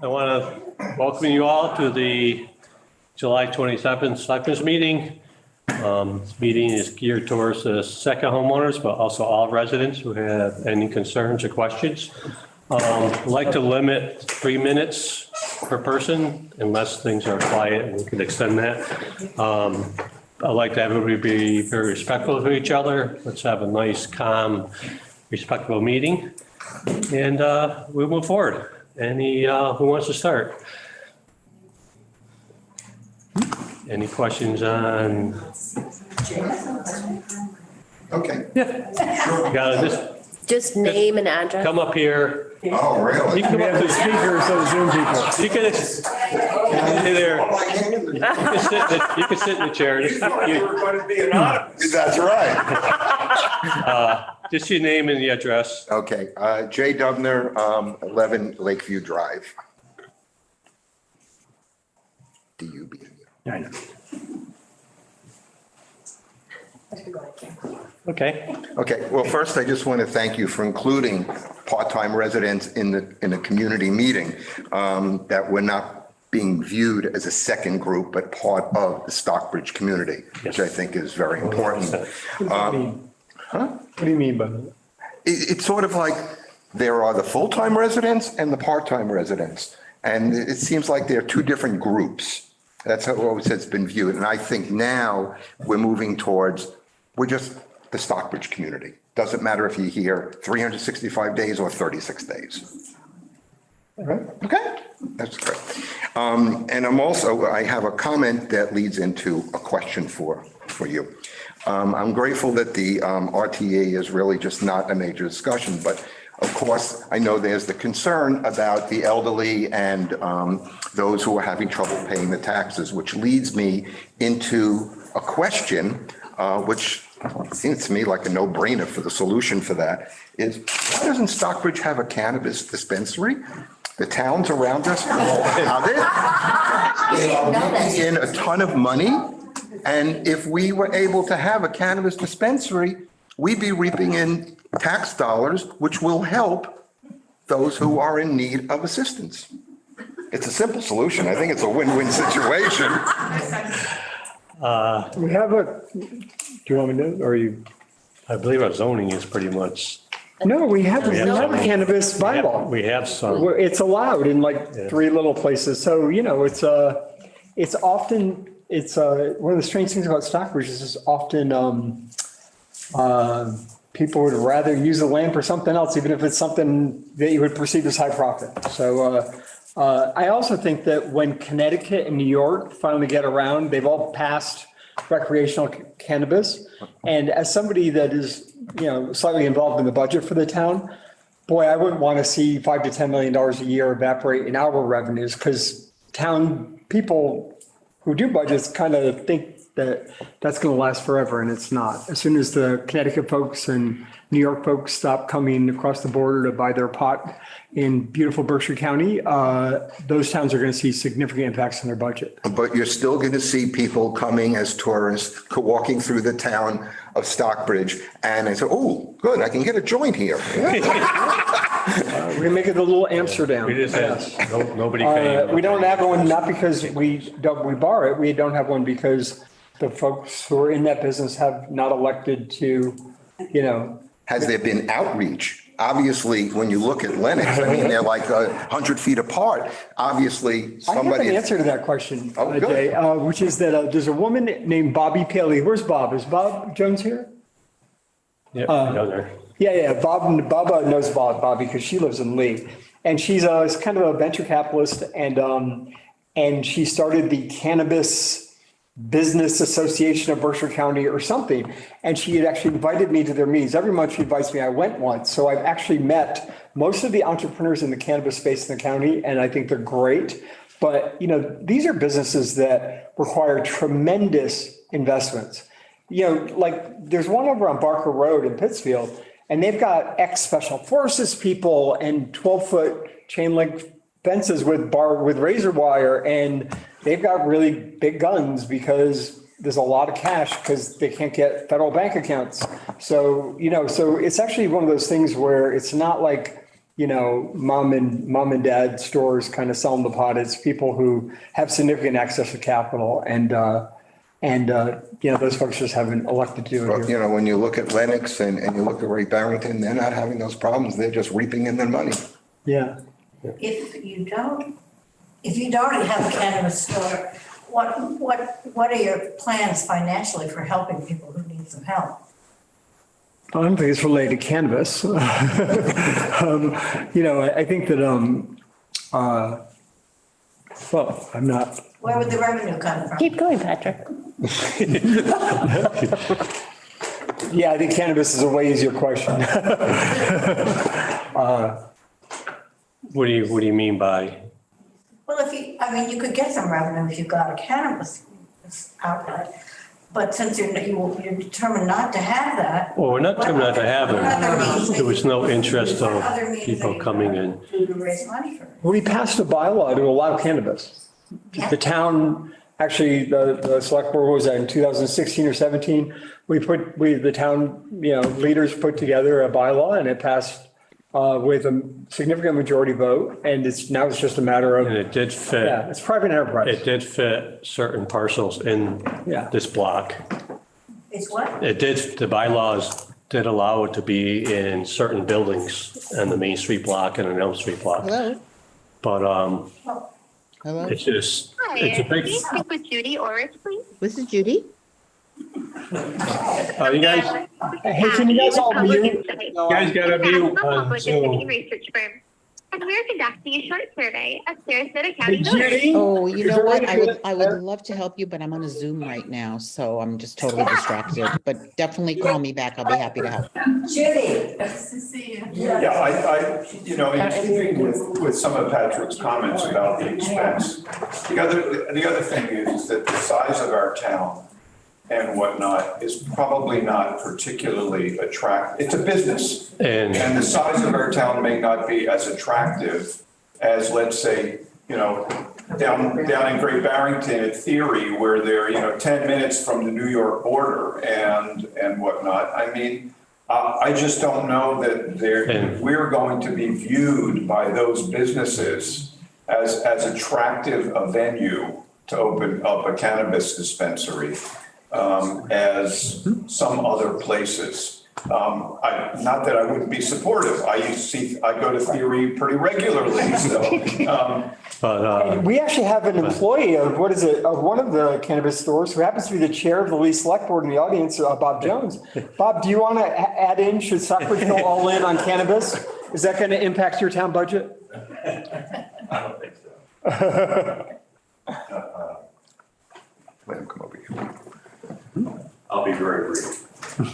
I want to welcome you all to the July 27th Selectmen's meeting. This meeting is geared towards the second homeowners, but also all residents who have any concerns or questions. I'd like to limit 3 minutes per person unless things are quiet, and we can extend that. I'd like to have everybody be very respectful of each other. Let's have a nice, calm, respectful meeting, and we'll move forward. Any, who wants to start? Any questions on? Okay. Yeah. Sure. You gotta Just name and address. come up here. Oh, really? You can come up to the Speakers, so Zoom people. You can sit there. You can sit in the chair. That's right. Just your name and the address. Okay, Jay Dubner, 11 Lakeview Drive. DUB. I know. Okay. Okay, well, first, I just want to thank you for including part-time residents in the community meeting, that we're not being viewed as a second group, but part of the Stockbridge community, which I think is very important. What do you mean by that? It's sort of like there are the full-time residents and the part-time residents, and it seems like they're two different groups. That's how always it's been viewed, and I think now we're moving towards, we're just the Stockbridge community. Doesn't matter if you're here 365 days or 36 days. All right. Okay, that's great. And I have a comment that leads into a question for you. I'm grateful that the RTA is really just not a major discussion, but of course, I know there's the concern about the elderly and those who are having trouble paying the taxes, which leads me into a question, which seems to me like a no-brainer for the solution for that, is why doesn't Stockbridge have a cannabis dispensary? The towns around us all have it. They are bringing in a ton of money. And if we were able to have a cannabis dispensary, we'd be reaping in tax dollars, which will help those who are in need of assistance. It's a simple solution. I think it's a win-win situation. We have a, do you want me to, or you? I believe our zoning is pretty much. No, we have a zoning. cannabis bylaw. We have some. Where it's allowed in like 3 little places. So, you know, it's often, one of the strange things about Stockbridge is often, people would rather use the land for something else, even if it's something that you would perceive as high profit. So I also think that when Connecticut and New York finally get around, they've all passed recreational cannabis. And as somebody that is, you know, slightly involved in the budget for the town, boy, I wouldn't want to see $5 to $10 million a year evaporate in our revenues, because town people who do budgets kind of think that that's going to last forever, and it's not. As soon as the Connecticut folks and New York folks stop coming across the border to buy their pot in beautiful Berkshire County, those towns are going to see significant impacts on their budget. But you're still going to see people coming as tourists, walking through the town of Stockbridge, and they say, oh, good, I can get a joint here. We're going to make it a little Amsterdam. We just had, nobody came. We don't have one, not because we borrow it. We don't have one because the folks who are in that business have not elected to, you know. Has there been outreach? Obviously, when you look at Lennox, I mean, they're like 100 feet apart. Obviously, I have somebody. an answer to that question, Oh, Jay, good. which is that there's a woman named Bobby Paley. Where's Bob? Is Bob Jones here? Yeah, there. Yeah. Bob knows Bobby because she lives in Lee, and she's kind of a venture capitalist, and she started the Cannabis Business Association of Berkshire County or something. And she had actually invited me to their meetings. Every month she invites me. I went once. So I've actually met most of the entrepreneurs in the cannabis space in the county, and I think they're great. But, you know, these are businesses that require tremendous investments. You know, like there's one over on Barker Road in Pittsfield, and they've got ex-special forces people and 12-foot chain link fences with razor wire, and they've got really big guns because there's a lot of cash because they can't get federal bank accounts. So, you know, so it's actually one of those things where it's not like mom and dad stores kind of selling the pot. It's people who have significant access to capital and those folks just haven't elected to do it But, here. when you look at Lennox and you look at Ray Barrington, they're not having those problems. They're just reaping in their money. Yeah. If you don't already have a cannabis store, what are your plans financially for helping people who need some help? I don't think it's related to cannabis. I think that, well, I'm not. Where would the revenue come from? Keep going, Patrick. Yeah, I think cannabis is a way easier question. What do you mean by? Well, you could get some revenue if you got a cannabis outlet, but since you're determined not to have that. Well, we're not determined not to have what other means it. There was no interest what of other means people that you coming can in. do to raise money for it? We passed a bylaw to allow cannabis. Yeah. The town, actually, the select board was that in 2016 or 17, the town, leaders put together a bylaw and it passed with a significant majority vote. And now it's just a matter of, And it did fit. yeah, it's private enterprise. It did fit certain parcels in Yeah. this block. It's what? The bylaws did allow it to be in certain buildings in the Main Street block and an Elm Street block. Hello? But Hello? it's just, Hi, it's a can big, you speak with Judy Orris, please? This is Judy. you guys, Hey, can you guys all mute? you guys got a view on Public Zoom. opinion research firm. And we're conducting a short survey of Sarasota County voters. Judy? Oh, you Is know there what? a way I to do would, it I better? would love to help you, but I'm on a Zoom right now, so I'm just totally distracted. But definitely call me back. I'll be happy to help. Judy. Yeah, in keeping with some of Patrick's comments about the expense, the other thing is that the size of our town and whatnot is probably not particularly attractive. It's a business. And And the size of our town may not be as attractive as, let's say, down in Great Barrington at Theory, where they're, 10 minutes from the New York border and whatnot. I mean, I just don't know that we're going to be viewed by those businesses as attractive a venue to open up a cannabis dispensary as some other places. Not that I wouldn't be supportive. I go to Theory pretty regularly, so. but We actually have an employee of one of the cannabis stores who happens to be the chair of the Lee Select Board in the audience, Bob Jones. Bob, do you want to add in, should Stockbridge go all in on cannabis? Is that going to impact your town budget? I don't think so. Let him come over here. I'll be very brief.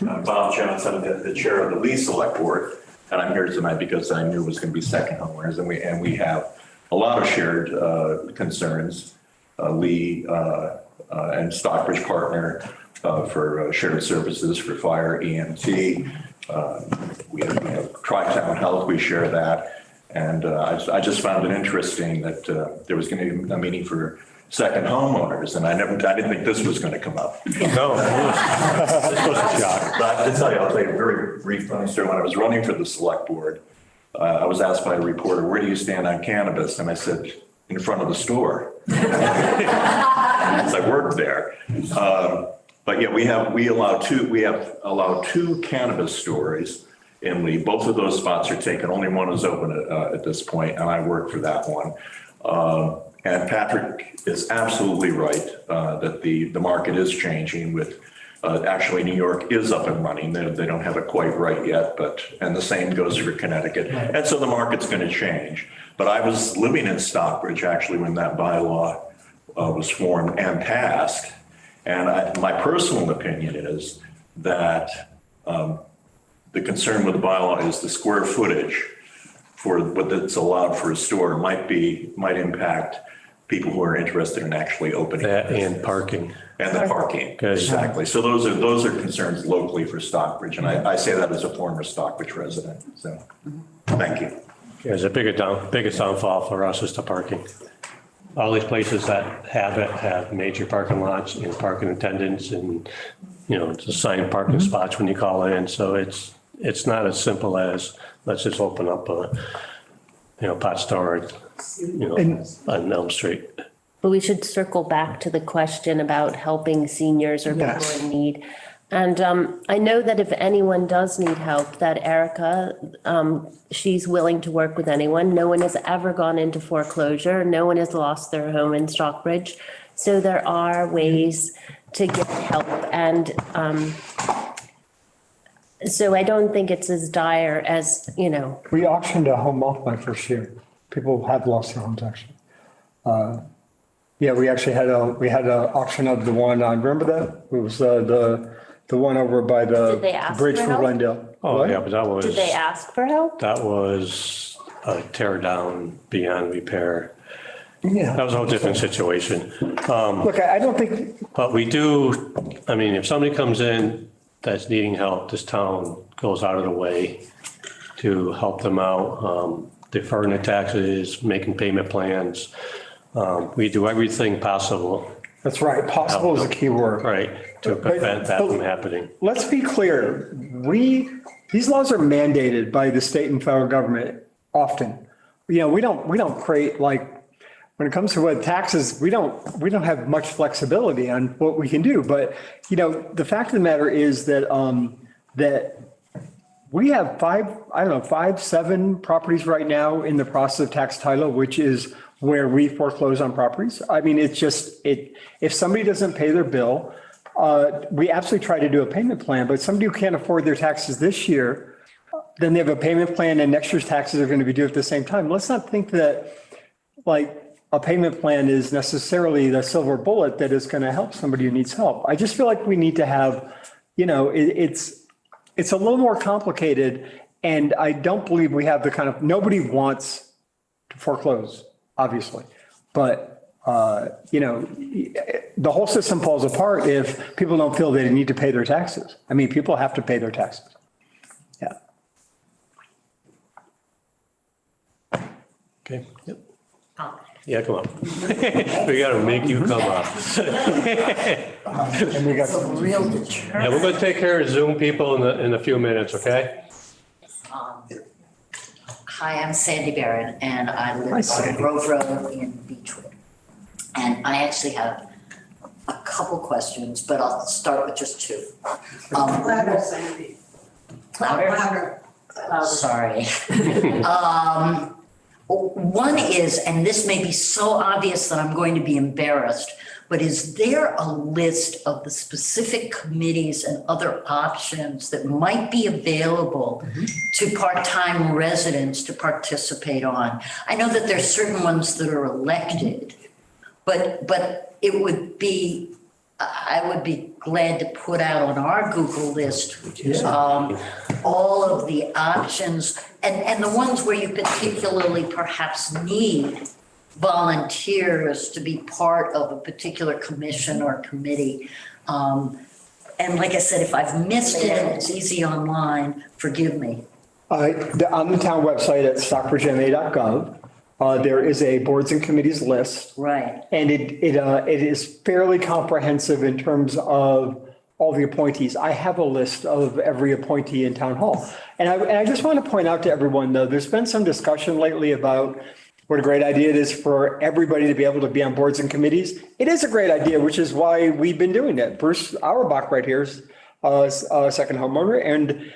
I'm Bob Jones, I'm the chair of the Lee Select Board, and I'm here tonight because I knew it was going to be second homeowners, and we have a lot of shared concerns. Lee and Stockbridge partner for shared services for fire, EMT. We have Tri-Town Health, we share that. And I just found it interesting that there was going to be a meeting for second homeowners, and I didn't think this was going to come up. no, this was a shock. But I have to tell you, I'll tell you a very brief funny story. When I was running for the select board, I was asked by a reporter, where do you stand on cannabis? And I said, in front of the store. Because I worked there. But yeah, we have allowed two cannabis stores in Lee. Both of those spots are taken. Only one is open at this point, and I work for that one. And Patrick is absolutely right that the market is changing with, actually New York is up and running. They don't have it quite right yet, and the same goes for Connecticut. And so the market's going to change. But I was living in Stockbridge actually when that bylaw was formed and passed. And my personal opinion is that the concern with the bylaw is the square footage for what that's allowed for a store might impact people who are interested in actually opening. That and parking. And the parking, Okay. exactly. So those are concerns locally for Stockbridge, and I say that as a former Stockbridge resident, so, thank you. Yeah, the biggest downfall for us is the parking. All these places that have major parking lots and parking attendants and, it's assigned parking spots when you call in. So it's not as simple as let's just open up pot storage, on Elm Street. But we should circle back to the question about helping seniors or people Yes. in need. And I know that if anyone does need help, that Erica, she's willing to work with anyone. No one has ever gone into foreclosure. No one has lost their home in Stockbridge. So there are ways to get help. And so I don't think it's as dire as, We auctioned a home off my first year. People have lost their homes, actually. Yeah, we actually had a auction of the one, I remember that? It was the one over by Did they the ask bridge for from help? Glendale. Oh, What? yeah, but that was. did they ask for help? That was a tear down beyond repair. Yeah. That was a whole different situation. Look, I don't think, But we do, if somebody comes in that's needing help, this town goes out of the way to help them out, deferring the taxes, making payment plans. We do everything possible, that's right. Possible is a key word. right, to prevent that from happening. Let's be clear. These laws are mandated by the state and federal government often. We don't create, like, when it comes to what taxes, we don't have much flexibility on what we can do. But, the fact of the matter is that, that we have 7 properties right now in the process of tax title, which is where we foreclose on properties. It's just, if somebody doesn't pay their bill, we absolutely try to do a payment plan, but somebody who can't afford their taxes this year, then they have a payment plan and next year's taxes are going to be due at the same time. Let's not think that, like, a payment plan is necessarily the silver bullet that is going to help somebody who needs help. I just feel like we need to have, it's a little more complicated, and I don't believe we have the kind of, nobody wants to foreclose, obviously. But, the whole system falls apart if people don't feel they need to pay their taxes. People have to pay their taxes. Yeah. Okay, yep. Yeah, come on. We gotta make you come up. And we got some Real deterrent. Yeah, we're gonna take care of Zoom people in a few minutes, okay? Hi, I'm Sandy Barron, and I live Hi, on Sandy. Grove Road in Beechwood. And I actually have a couple questions, but I'll start with just two. Louder, Sandy. Louder? Sorry. One is, and this may be so obvious that I'm going to be embarrassed, but is there a list of the specific committees and other options that might be available to part-time residents to participate on? I know that there's certain ones that are elected, but it would be, I would be glad to put out on our Google list all of the options and the ones where you particularly perhaps need volunteers to be part of a particular commission or committee. And like I said, if I've missed it, it's easy online, forgive me. On the town website at stockbridgema.gov, there is a boards and committees list. Right. And it is fairly comprehensive in terms of all the appointees. I have a list of every appointee in town hall. And I just want to point out to everyone, though, there's been some discussion lately about what a great idea it is for everybody to be able to be on boards and committees. It is a great idea, which is why we've been doing it. Bruce Auerbach right here is a second homeowner. And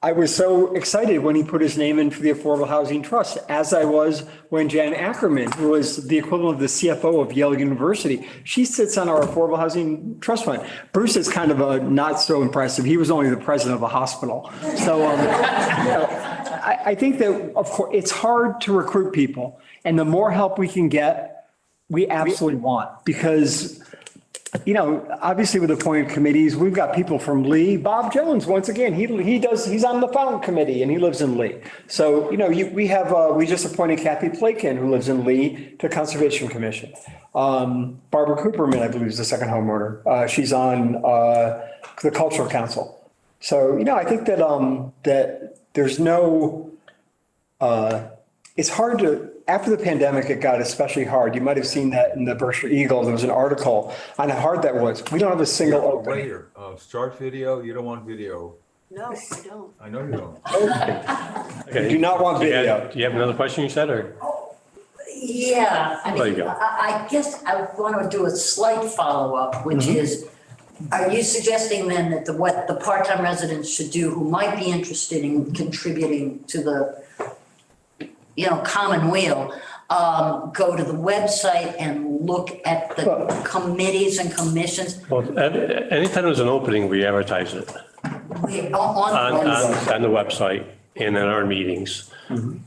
I was so excited when he put his name in for the Affordable Housing Trust, as I was when Jan Ackerman, who was the equivalent of the CFO of Yale University, she sits on our Affordable Housing Trust Fund. Bruce is kind of a not so impressive. He was only the president of a hospital. So I think that, of course, it's hard to recruit people. And the more help we can get, we absolutely want, because obviously with appointed committees, we've got people from Lee. Bob Jones, once again, he's on the Fountain Committee and he lives in Lee. So, we just appointed Kathy Plakin, who lives in Lee, to Conservation Commission. Barbara Cooperman, I believe, is the second homeowner. She's on the Cultural Council. So, I think that there's no, it's hard to, after the pandemic, it got especially hard. You might have seen that in the Berkshire Eagle. There was an article on how hard that was. We don't have a single opening. Start video, you don't want video. No, I don't. I know you don't. Okay. Do not want Do you video. have- do you have another question you said, or? Yeah, I There you mean, go. I guess I want to do a slight follow-up, which is, are you suggesting then that what the part-time residents should do who might be interested in contributing to the, commonweal, go to the website and look at the committees and commissions Well, anytime there's an opening, we advertise it on the website? on the website and in our meetings.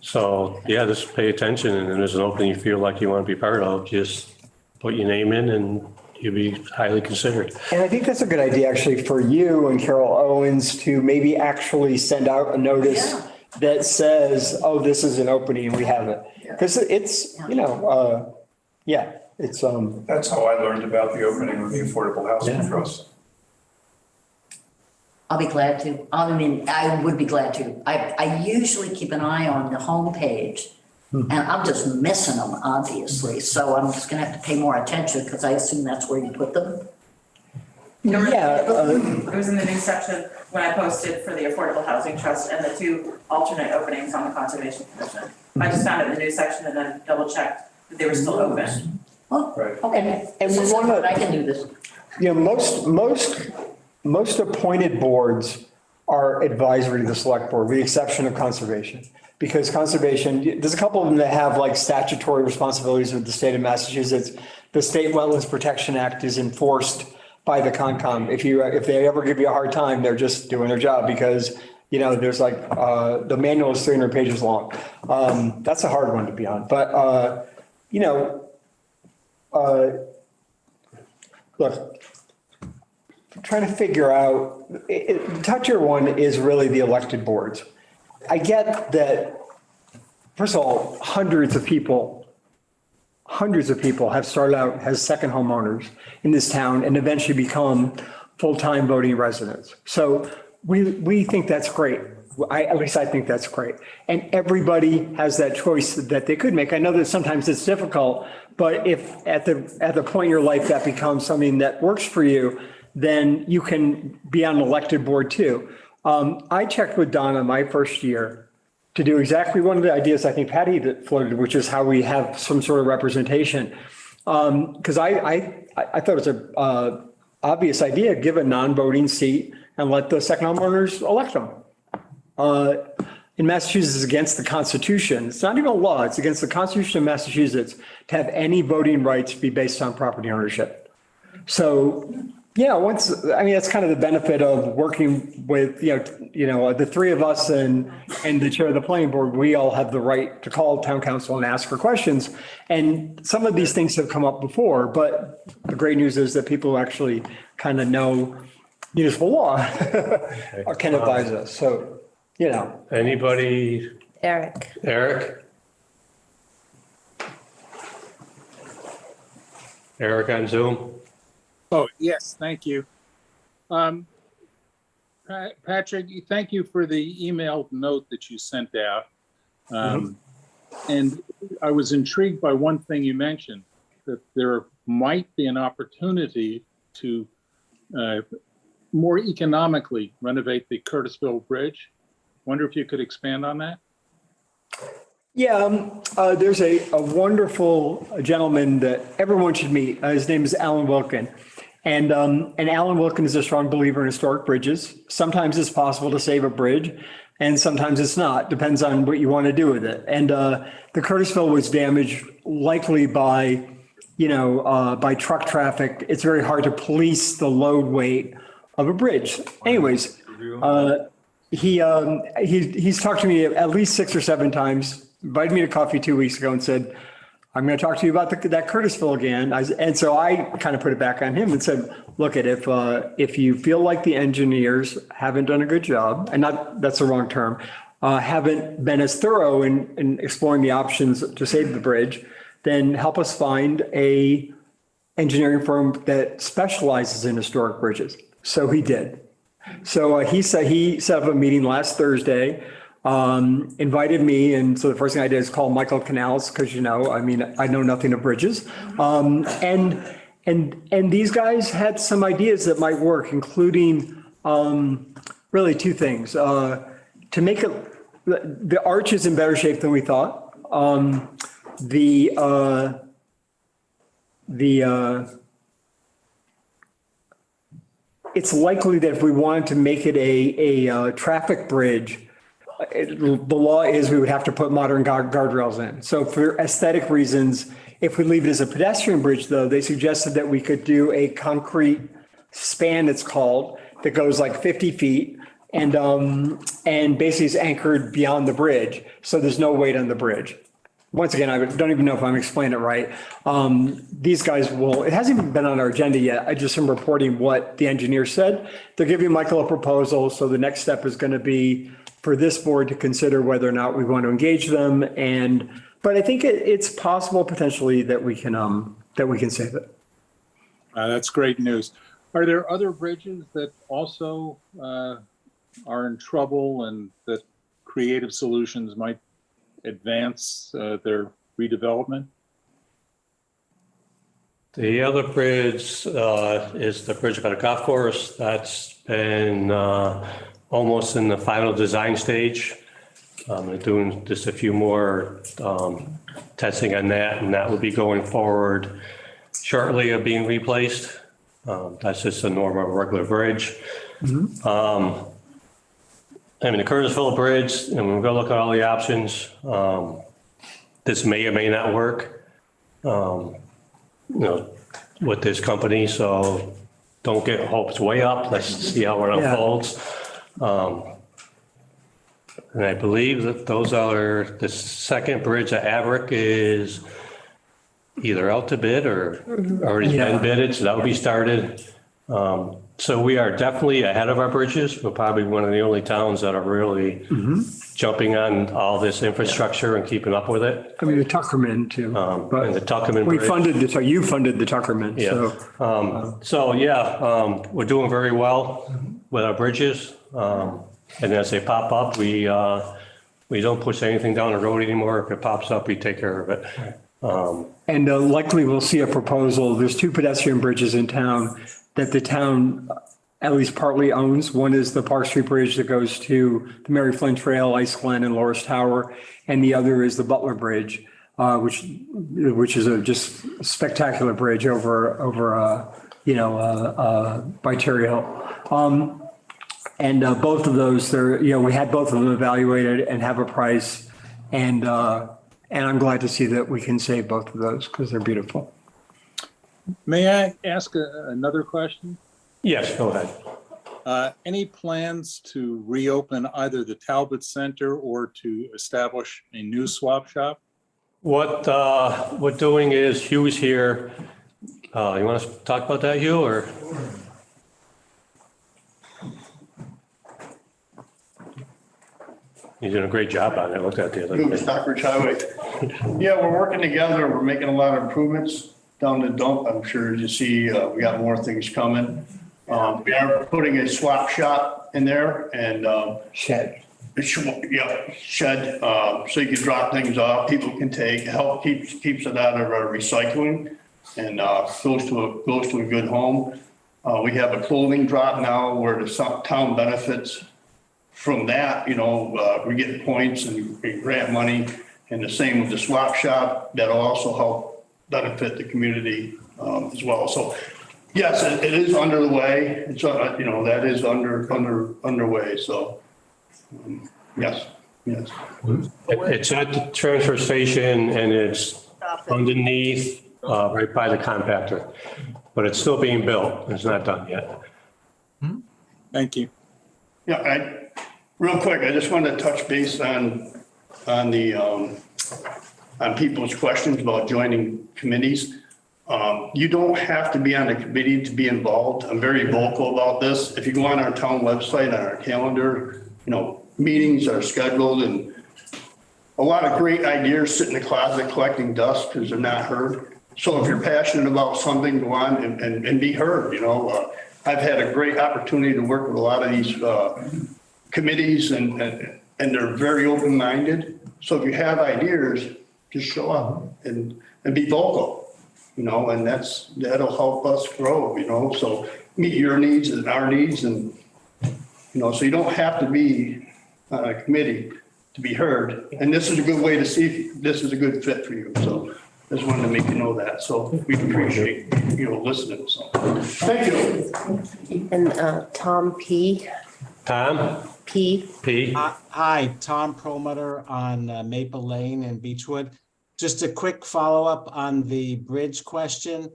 So, yeah, just pay attention, and then there's an opening you feel like you want to be part of, just put your name in and you'll be highly considered. And I think that's a good idea, actually, for you and Carol Owens to maybe actually send out a notice Yeah. that says, oh, this is an opening and we have it. Because it's, it's, That's how I learned about the opening of the Affordable Housing Yeah. Trust. I'll be glad to. I mean, I would be glad to. I usually keep an eye on the homepage, and I'm just missing them, obviously. So I'm just gonna have to pay more attention because I assume that's where you put them. yeah, It was in the news section when I posted for the Affordable Housing Trust and the 2 alternate openings on the Conservation Commission. I just found it in the news section and then double checked that they were still open. Oh, Right. okay. And we This is wanna- good. I can do this. most appointed boards are advisory to the select board, with the exception of conservation. Because conservation, there's a couple of them that have like statutory responsibilities with the state of Massachusetts. The State Wetlands Protection Act is enforced by the Concom. If they ever give you a hard time, they're just doing their job because, there's like, the manual is 300 pages long. That's a hard one to be on, but, look, trying to figure out, touchier one is really the elected boards. I get that, first of all, hundreds of people have started out as second homeowners in this town and eventually become full-time voting residents. So we think that's great. At least I think that's great. And everybody has that choice that they could make. I know that sometimes it's difficult, but if at the point in your life that becomes something that works for you, then you can be on an elected board too. I checked with Donna my first year to do exactly one of the ideas I think Patty floated, which is how we have some sort of representation. Because I thought it was a obvious idea, give a non-voting seat and let the second homeowners elect them. In Massachusetts, it's against the Constitution. It's not even a law. It's against the Constitution of Massachusetts to have any voting rights be based on property ownership. So, that's kind of the benefit of working with, the three of us and the chair of the planning board, we all have the right to call town council and ask for questions. And some of these things have come up before, but the great news is that people actually kind of know municipal law can advise us. So, Anybody? Eric. Eric? Eric on Zoom? Oh, yes, thank you. Patrick, thank you for the emailed note that you sent out. And I was intrigued by one thing you mentioned, that there might be an opportunity to more economically renovate the Curtisville Bridge. Wonder if you could expand on that? Yeah, there's a wonderful gentleman that everyone should meet. His name is Alan Wilkin. And Alan Wilkin is a strong believer in historic bridges. Sometimes it's possible to save a bridge and sometimes it's not. Depends on what you want to do with it. And the Curtisville was damaged likely by truck traffic. It's very hard to police the load weight of a bridge. Anyways, he's talked to me at least 6 or 7 times, invited me to coffee 2 weeks ago and said, I'm going to talk to you about that Curtisville again. And so I kind of put it back on him and said, look, if you feel like the engineers haven't done a good job, and that's the wrong term, haven't been as thorough in exploring the options to save the bridge, then help us find a engineering firm that specializes in historic bridges. So he did. So he set up a meeting last Thursday, invited me. And so the first thing I did is call Michael Canals, because, I know nothing of bridges. And these guys had some ideas that might work, including Really two things. To make it, the arch is in better shape than we thought. It's likely that if we wanted to make it a traffic bridge, the law is we would have to put modern guardrails in. So for aesthetic reasons, if we leave it as a pedestrian bridge, though, they suggested that we could do a concrete span, it's called, that goes like 50 feet and basically is anchored beyond the bridge. So there's no weight on the bridge. Once again, I don't even know if I'm explaining it right. These guys will, it hasn't even been on our agenda yet. I just am reporting what the engineer said. They're giving Michael a proposal. So the next step is going to be for this board to consider whether or not we want to engage them. But I think it's possible potentially that we can save it. That's great news. Are there other bridges that also are in trouble and that creative solutions might advance their redevelopment? The other bridge is the bridge by the golf course. That's been almost in the final design stage. They're doing just a few more testing on that, and that will be going forward shortly of being replaced. That's just a normal regular bridge. Mm-hmm. I mean, the Curtisville Bridge, and we're gonna look at all the options. This may or may not work, with this company. So don't get hopes way up. Let's see how it unfolds. And I believe that those are, the second bridge at Averick is either out to bid or already been bidded, so that will be started. So we are definitely ahead of our bridges. We're probably one of the only towns that are really jumping on all this infrastructure and keeping up with it. I mean, the Tuckerman too. And the Tuckerman We Bridge. you funded the Tuckerman. Yeah. So. We're doing very well with our bridges. And as they pop up, we don't push anything down the road anymore. If it pops up, we take care of it. And likely we'll see a proposal. There's two pedestrian bridges in town that the town at least partly owns. One is the Park Street Bridge that goes to the Mary Flynn Trail, Ice Glen, and Loris Tower. And the other is the Butler Bridge, which is a just spectacular bridge over by Terry Hill. And both of those, we had both of them evaluated and have a price. And I'm glad to see that we can save both of those because they're beautiful. May I ask another question? Yes, go ahead. Any plans to reopen either the Talbot Center or to establish a new swap shop? What we're doing is Hugh's here. You want to talk about that, Hugh, or? You're doing a great job on it. I looked at the other day. Stockbridge Highway. Yeah, we're working together. We're making a lot of improvements down the dump. I'm sure you see, we got more things coming. We are putting a swap shop in there and Shed. Shed. So you can drop things off. People can take, help keeps it out of recycling and goes to a good home. We have a clothing drop now where the town benefits from that. We get points and grant money, and the same with the swap shop. That'll also help benefit the community as well. So yes, it is under the way. It's that is underway. So yes. It's at the transfer station and it's underneath, right by the compactor, but it's still being built. It's not done yet. Thank you. Yeah, real quick, I just wanted to touch base on people's questions about joining committees. You don't have to be on a committee to be involved. I'm very vocal about this. If you go on our town website, on our calendar, meetings are scheduled and a lot of great ideas sit in the closet collecting dust because they're not heard. So if you're passionate about something, go on and be heard. I've had a great opportunity to work with a lot of these committees and they're very open-minded. So if you have ideas, just show up and be vocal, and that'll help us grow, so meet your needs and our needs and So you don't have to be on a committee to be heard. And this is a good way to see if this is a good fit for you. So I just wanted to make you know that. So we appreciate listening. So thank you. And Tom P. Tom? P. Hi, Tom Perlmutter on Maple Lane in Beechwood. Just a quick follow-up on the bridge question.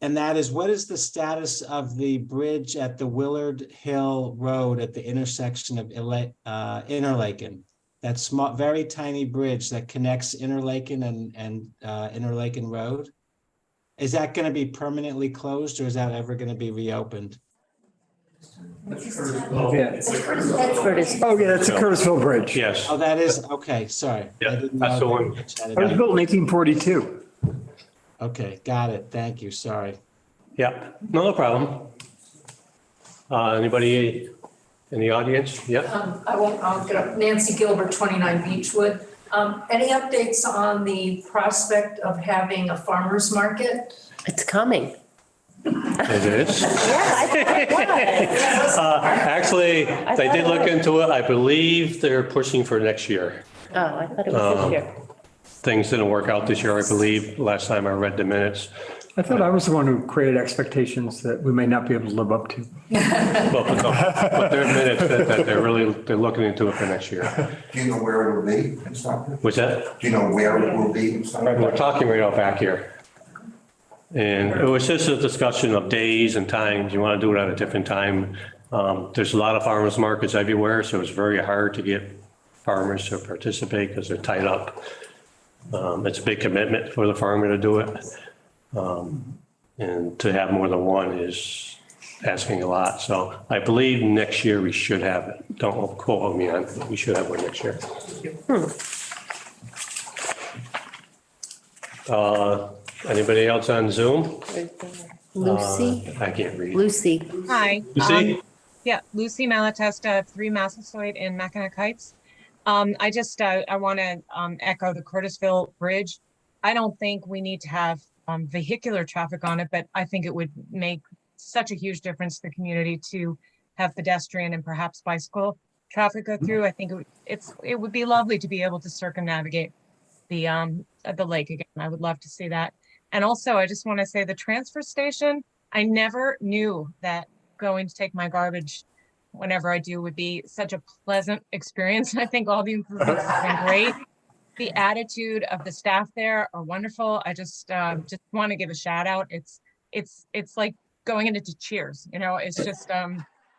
And that is, what is the status of the bridge at the Willard Hill Road at the intersection of Interlaken? That small, very tiny bridge that connects Interlaken and Interlaken Road? Is that going to be permanently closed, or is that ever going to be reopened? Oh, yeah. That's Curtis. Oh, yeah, that's the Curtisville Bridge. Yes. Oh, that is, okay, sorry. Yeah, I didn't that's know the one. bridge had It was it. built in 1842. Okay, got it. Thank you, sorry. Yeah, no problem. Anybody in the audience? Yeah. I'll get up. Nancy Gilbert, 29 Beechwood. Any updates on the prospect of having a farmer's market? It's coming. It is. Yeah, I thought it was. Actually, they did look into it. I believe they're pushing for next year. Oh, I thought it was this year. Things didn't work out this year, I believe, last time I read the minutes. I thought I was the one who created expectations that we may not be able to live up to. But their minutes said that they're looking into it for next year. Do you know where it will be in Stockbridge? What's that? Do you know where it will be in Stockbridge? We're talking right out back here. And it was just a discussion of days and times. You want to do it at a different time. There's a lot of farmers markets everywhere, so it's very hard to get farmers to participate because they're tied up. It's a big commitment for the farmer to do it. And to have more than one is asking a lot. So I believe next year we should have it. Don't quote me on it, but we should have one next year. Anybody else on Zoom? Lucy? I can't read. Lucy. Hi. Lucy? Yeah, Lucy Malatesta, 3 Massasoit in Mackinac Heights. I want to echo the Curtisville Bridge. I don't think we need to have vehicular traffic on it, but I think it would make such a huge difference to the community to have pedestrian and perhaps bicycle traffic go through. I think it would be lovely to be able to circumnavigate the lake again. I would love to see that. And also, I just want to say the transfer station, I never knew that going to take my garbage whenever I do would be such a pleasant experience. I think all the improvements have been great. The attitude of the staff there are wonderful. I just want to give a shout out. It's like going into Cheers, it's just,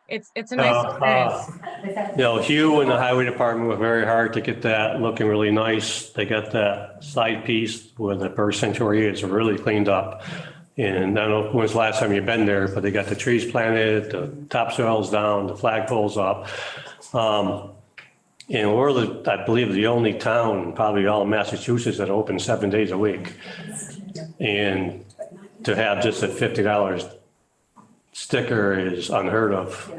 it's a nice experience. Hugh and the highway department were very hard to get that looking really nice. They got that side piece where the bird sanctuary is really cleaned up. And I don't know when was the last time you've been there, but they got the trees planted, the topsoil's down, the flagpole's up. And we're I believe the only town in probably all of Massachusetts that open 7 days a week. And to have just a $50 sticker is unheard of.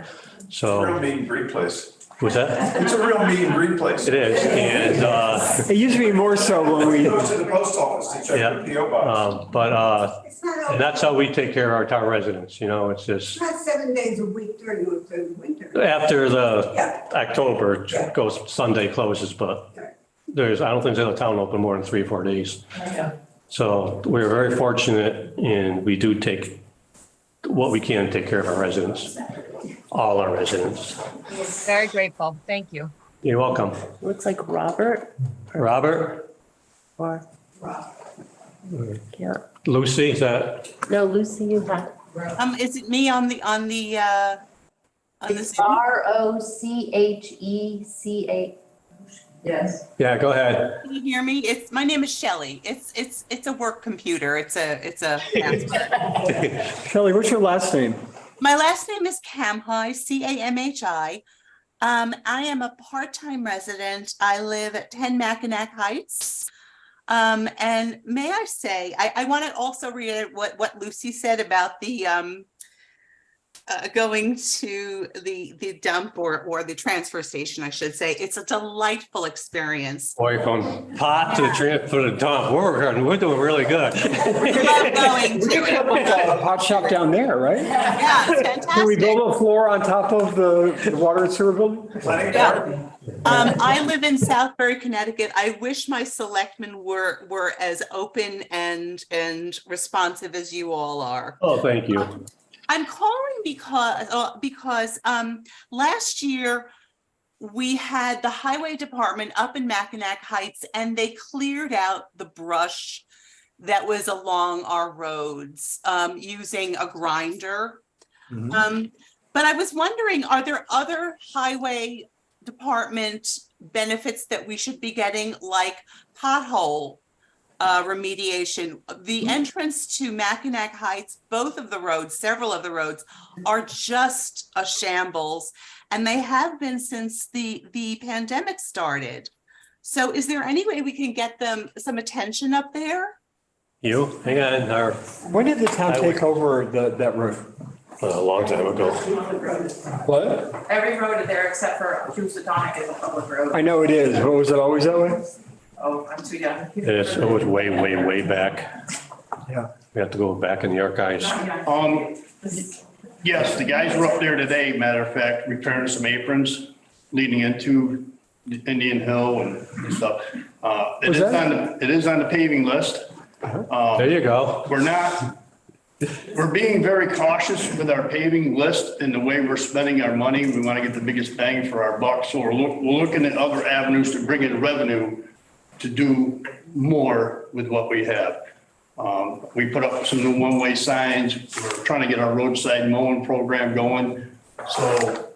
So. Real meet and greet place. What's that? It's a real meet and greet place. It is, and it used to be more so when we go to the post office to check the PO box. And that's how we take care of our town residents. It's just. It's not 7 days a week during the winter. After the October goes, Sunday closes, but I don't think there's a town open more than 3 or 4 days. So we're very fortunate, and we do take what we can to take care of our residents, all our residents. Very grateful. Thank you. You're welcome. Looks like Robert. Robert? Or yeah. Lucy, is that? No, Lucy, you have. Is it me on the Zoom? ROCHECA. Yes. Yeah, go ahead. Can you hear me? My name is Shelley. It's a work computer. It's a password. Shelley, what's your last name? My last name is Camhi, CAMHI. I am a part-time resident. I live at 10 Mackinac Heights. And may I say, I want to also read what Lucy said about the going to the dump or the transfer station, I should say. It's a delightful experience. Boy, from pot to the dump, we're doing really good. We love going We to could have it. a hot shop down there, right? Yeah, it's fantastic. Can we build a floor on top of the water and sewer building? Yeah. I live in Southbury, Connecticut. I wish my selectmen were as open and responsive as you all are. Oh, thank you. I'm calling because last year we had the highway department up in Mackinac Heights and they cleared out the brush that was along our roads using a grinder. But I was wondering, are there other highway department benefits that we should be getting, like pothole remediation? The entrance to Mackinac Heights, both of the roads, several of the roads are just a shambles, and they have been since the pandemic started. So is there any way we can get them some attention up there? Hang on. When did the town take over that road? A long time ago. What? Every road there except for Housatonic is a public road. I know it is, but was it always that way? Oh, I'm too young. It was way back. Yeah. We have to go back in the archives. Yes, the guys were up there today, matter of fact, repairing some aprons leading into Indian Hill and stuff. It is on the paving list. There you go. We're being very cautious with our paving list and the way we're spending our money. We want to get the biggest bang for our buck. So we're looking at other avenues to bring in revenue to do more with what we have. We put up some new one-way signs. We're trying to get our roadside mowing program going. So,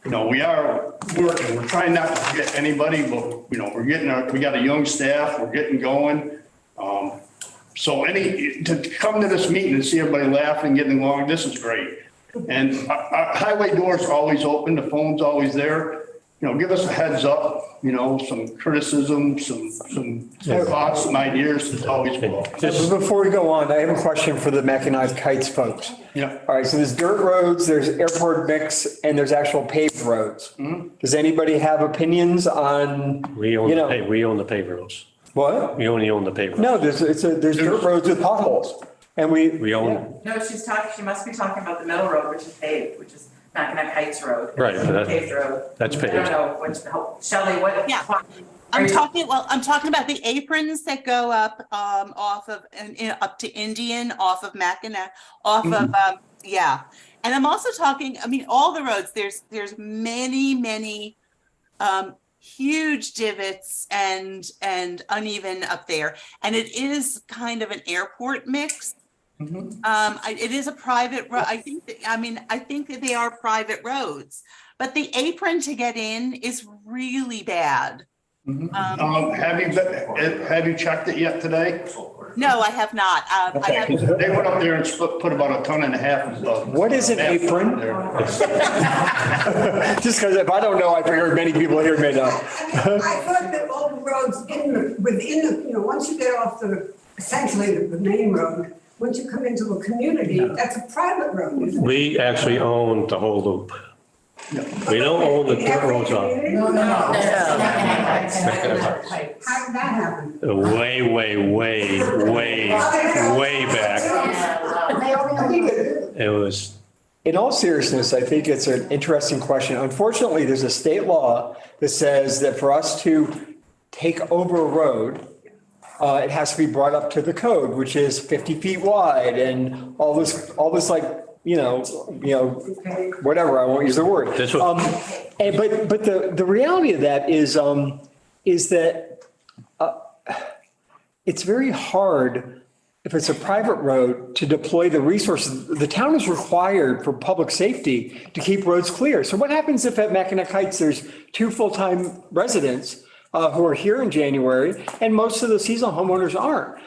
we are working. We're trying not to get anybody, but, we got a young staff. We're getting going. So to come to this meeting and see everybody laughing, getting along, this is great. And our highway door is always open. The phone's always there. Give us a heads up, some criticism, some thoughts, some ideas. It's always welcome. Before we go on, I have a question for the Mackinac Heights folks. Yeah. All right, so there's dirt roads, there's airport mix, and there's actual paved roads. Does anybody have opinions on? We own the paved roads. What? We only own the paved roads. No, there's dirt roads with potholes, and we own. No, she must be talking about the middle road, which is paved, which is Mackinac Heights Road. Right, but Paved road. that's paved. I don't know, Shelley, what? Yeah. I'm talking about the aprons that go up off of up to Indian, off of Mackinac, off of yeah. And I'm also talking, all the roads, there's many huge divots and uneven up there. And it is kind of an airport mix. It is a private road. I think that they are private roads, but the apron to get in is really bad. Have you checked it yet today? No, I have not. Okay, they went up there and put about 1.5 tons of. What is an apron? Just because if I don't know, I figured many people here may know. I thought that all the roads within the, once you get off essentially the main road, once you come into a community, that's a private road, isn't it? We actually own the whole loop. We don't own the dirt roads off. No. How did that happen? Way back. It was. In all seriousness, I think it's an interesting question. Unfortunately, there's a state law that says that for us to take over a road, it has to be brought up to the code, which is 50 feet wide and all this like, whatever, I won't use the word. But the reality of that is that it's very hard if it's a private road to deploy the resources. The town is required for public safety to keep roads clear. So what happens if at Mackinac Heights, there's 2 full-time residents who are here in January and most of the seasonal homeowners aren't?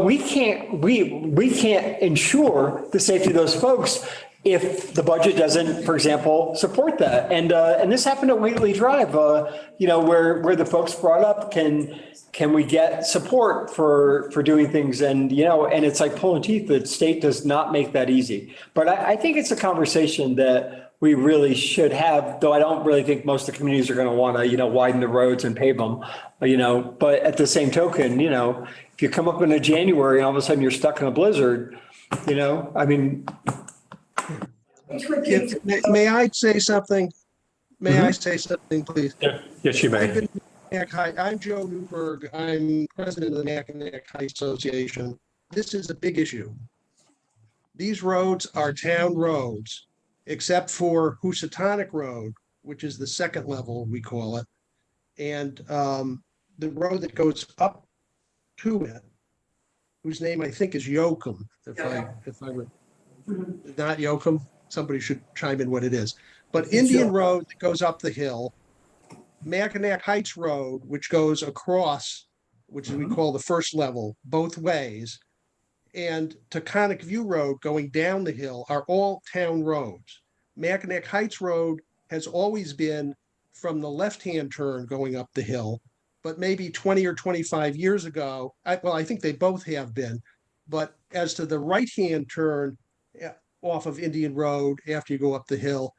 We can't ensure the safety of those folks if the budget doesn't, for example, support that. And this happened at Wheatley Drive, where the folks brought up, can we get support for doing things? And, and it's like pulling teeth. The state does not make that easy. But I think it's a conversation that we really should have, though I don't really think most of the communities are going to want to, widen the roads and pave them, but at the same token, if you come up in a January and all of a sudden you're stuck in a blizzard, I mean. May I say something? May I say something, please? Yeah. Yes, you may. I'm Joe Newberg. I'm president of the Mackinac Heights Association. This is a big issue. These roads are town roads, except for Housatonic Road, which is the second level, we call it. And the road that goes up to it, whose name I think is Yoakum, if I would, not Yoakum, somebody should chime in what it is. But Indian Road that goes up the hill, Mackinac Heights Road, which goes across, which we call the first level, both ways, and Taconic View Road going down the hill are all town roads. Mackinac Heights Road has always been from the left-hand turn going up the hill, but maybe 20 or 25 years ago, I think they both have been, but as to the right-hand turn off of Indian Road after you go up the hill,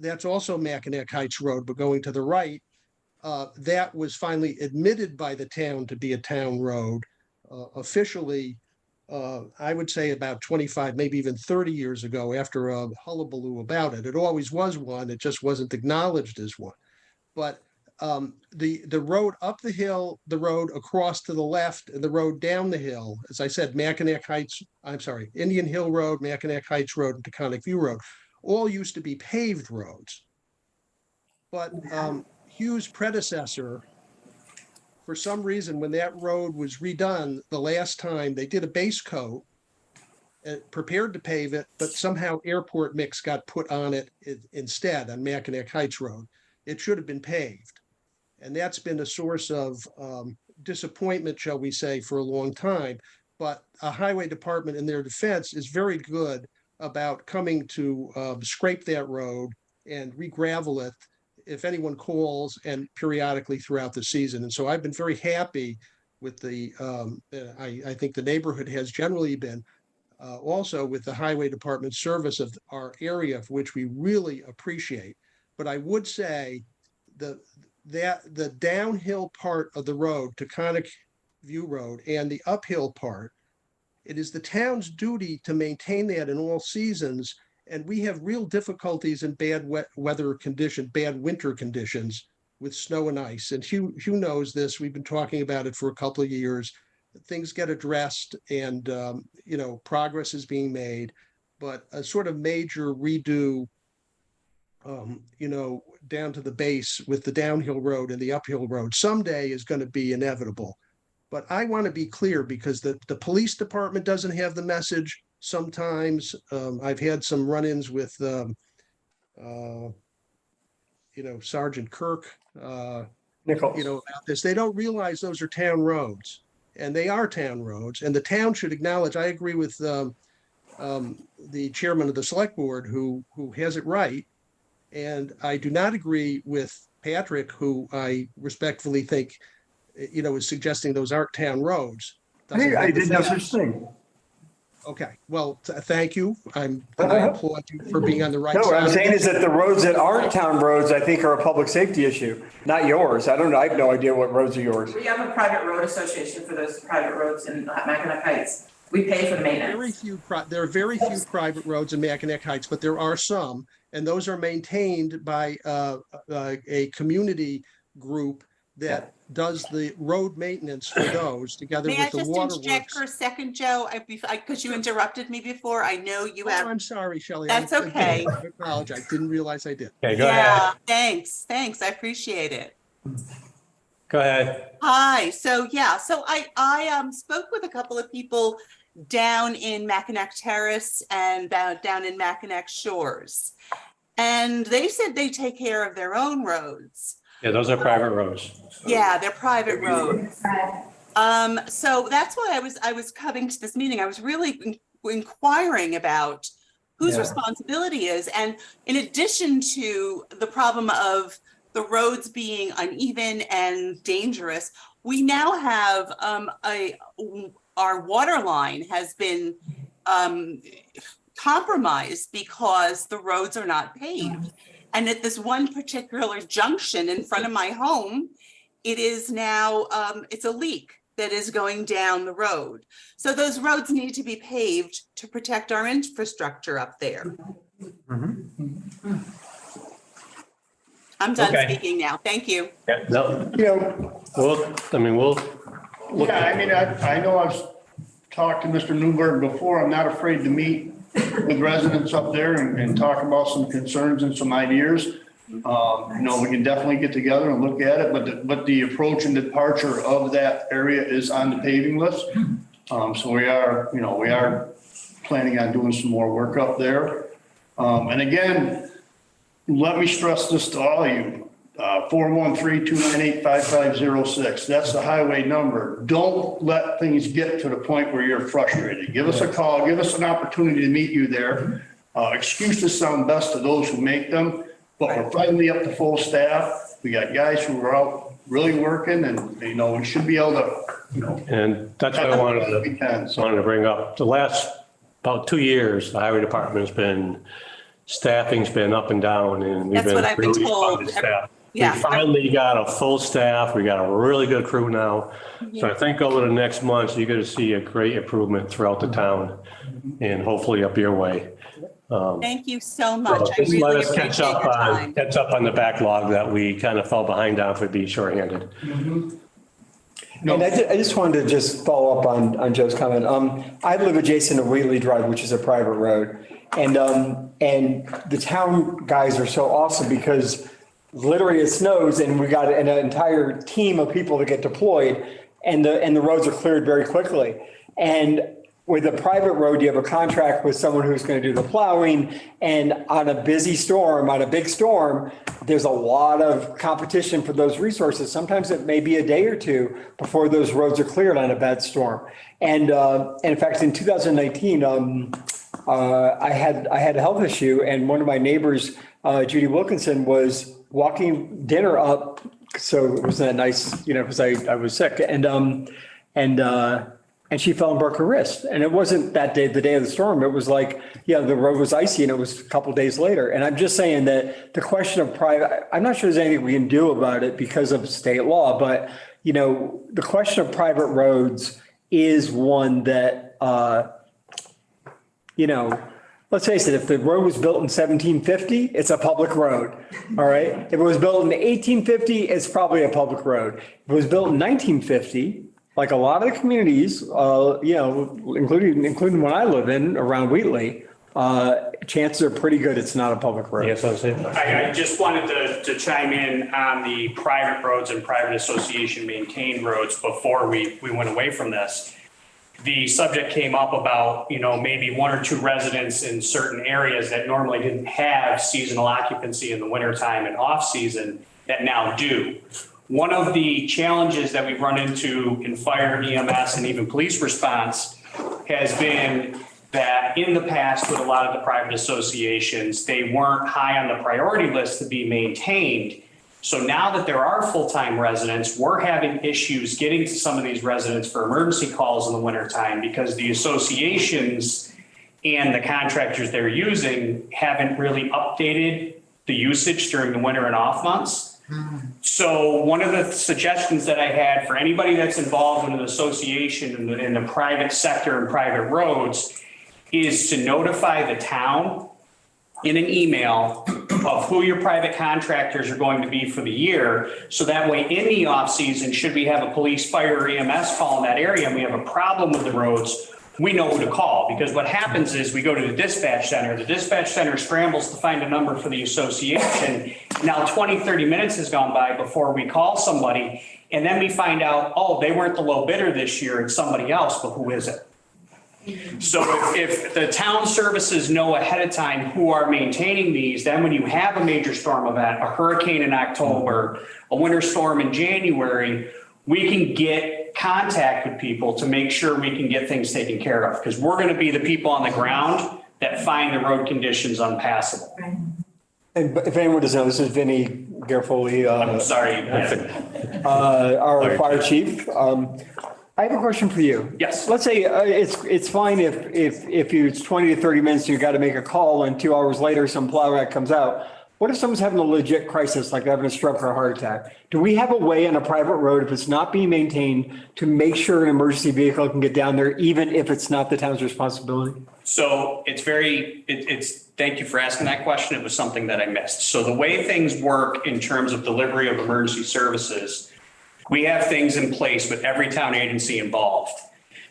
that's also Mackinac Heights Road, but going to the right, that was finally admitted by the town to be a town road officially, I would say about 25, maybe even 30 years ago after a hullabaloo about it. It always was one, it just wasn't acknowledged as one. But the road up the hill, the road across to the left, and the road down the hill, as I said, Indian Hill Road, Mackinac Heights Road, and Taconic View Road, all used to be paved roads. But Hugh's predecessor, for some reason, when that road was redone the last time, they did a base coat, prepared to pave it, but somehow airport mix got put on it instead on Mackinac Heights Road. It should have been paved. And that's been a source of disappointment, shall we say, for a long time. But a highway department, in their defense, is very good about coming to scrape that road and re-gravel it if anyone calls, and periodically throughout the season. And so I've been very happy with I think the neighborhood has generally been also with the highway department service of our area, which we really appreciate. But I would say the downhill part of the road, Taconic View Road, and the uphill part, it is the town's duty to maintain that in all seasons. And we have real difficulties in bad winter conditions with snow and ice. And Hugh knows this. We've been talking about it for a couple of years. Things get addressed and, progress is being made. But a sort of major redo, down to the base with the downhill road and the uphill road someday is going to be inevitable. But I want to be clear because the police department doesn't have the message. Sometimes I've had some run-ins with, Sergeant Kirk, Nichols. about this. They don't realize those are town roads, and they are town roads. And the town should acknowledge. I agree with the chairman of the select board who has it right, and I do not agree with Patrick, who I respectfully think, is suggesting those aren't town roads. I did no such thing. Okay, well, thank you. I applaud you for being on the right side. No, what I'm saying is that the roads that aren't town roads, I think, are a public safety issue, not yours. I don't know. I have no idea what roads are yours. We have a private road association for those private roads in Mackinac Heights. We pay for the maintenance. There are very few private roads in Mackinac Heights, but there are some, and those are maintained by a community group that does the road maintenance for those together with the waterworks. May I just interject for a second, Joe? Because you interrupted me before. I know you have. I'm sorry, Shelley. That's okay. I apologize. Didn't realize I did. Okay, go ahead. Thanks. I appreciate it. Go ahead. Hi. So I spoke with a couple of people down in Mackinac Terrace and down in Mackinac Shores, and they said they take care of their own roads. Yeah, those are private roads. Yeah, they're private roads. So that's why I was coming to this meeting. I was really inquiring about whose Yeah. responsibility is. And in addition to the problem of the roads being uneven and dangerous, we now have our water line has been compromised because the roads are not paved. And at this one particular junction in front of my home, it is now, it's a leak that is going down the road. So those roads need to be paved to protect our infrastructure up there. I'm done speaking now. Thank you. Yeah, no, You know, we'll. Yeah, I mean, I know I've talked to Mr. Newberg before. I'm not afraid to meet with residents up there and talk about some concerns and some ideas. You know, we can definitely get together and look at it, but the approach and departure of that area is on the paving list. So we are planning on doing some more work up there. And again, let me stress this to all of you. 413-298-5506. That's the highway number. Don't let things get to the point where you're frustrated. Give us a call, give us an opportunity to meet you there. Excuses sound best to those who make them, but we're finally up to full staff. We got guys who are out really working, and, you know, we should be able to, you know. And that's what I wanted to bring up. The last about 2 years, the highway department's been, staffing's been up and down, and we've That's what been I've been really told. understaffed. Yeah. We finally got a full staff. We got a really good crew now. So I think over the next months, you're going to see a great improvement throughout the town and hopefully up your way. Thank you so much. So I just let really us appreciate your time. catch up on the backlog that we kind of fell behind on for being shorthanded. And I just wanted to just follow up on Joe's comment. I live adjacent to Wheatley Drive, which is a private road. And the town guys are so awesome because literally it snows and we got an entire team of people that get deployed and the roads are cleared very quickly. And with a private road, you have a contract with someone who's going to do the plowing, and on a busy storm, on a big storm, there's a lot of competition for those resources. Sometimes it may be a day or two before those roads are cleared on a bad storm. And in fact, in 2019, I had a health issue, and one of my neighbors, Judy Wilkinson, was walking dinner up. So it wasn't that nice, you know, because I was sick, and she fell and broke her wrist. And it wasn't that day, the day of the storm. It was like, yeah, the road was icy and it was a couple of days later. And I'm just saying that the question of private, I'm not sure there's anything we can do about it because of state law, but, you know, the question of private roads is one that, you know, let's face it, if the road was built in 1750, it's a public road, all right? If it was built in 1850, it's probably a public road. If it was built in 1950, like a lot of the communities, you know, including one I live in around Wheatley, chances are pretty good it's not a public road. Yes, I just wanted to chime in on the private roads and private association maintained roads before we went away from this. The subject came up about, you know, maybe one or two residents in certain areas that normally didn't have seasonal occupancy in the wintertime and off season that now do. One of the challenges that we've run into in fire, EMS, and even police response has been that in the past with a lot of the private associations, they weren't high on the priority list to be maintained. So now that there are full-time residents, we're having issues getting to some of these residents for emergency calls in the wintertime because the associations and the contractors they're using haven't really updated the usage during the winter and off months. So one of the suggestions that I had for anybody that's involved in an association in the private sector and private roads is to notify the town in an email of who your private contractors are going to be for the year. So that way in the off season, should we have a police, fire, or EMS call in that area and we have a problem with the roads, we know who to call. Because what happens is we go to the dispatch center scrambles to find a number for the association. Now 20, 30 minutes has gone by before we call somebody. And then we find out, oh, they weren't the low bidder this year, it's somebody else, but who is it? So if the town services know ahead of time who are maintaining these, then when you have a major storm event, a hurricane in October, a winter storm in January, we can get contact with people to make sure we can get things taken care of. Because we're going to be the people on the ground that find the road conditions unpassable. And if anyone doesn't know, this is Vinny Garofoli. I'm sorry. Our fire chief. I have a question for you. Yes. Let's say it's fine if it's 20 to 30 minutes, you got to make a call and 2 hours later, some plow rack comes out. What if someone's having a legit crisis, like having a stroke or a heart attack? Do we have a way on a private road, if it's not being maintained, to make sure an emergency vehicle can get down there, even if it's not the town's responsibility? So thank you for asking that question. It was something that I missed. So the way things work in terms of delivery of emergency services, we have things in place with every town agency involved.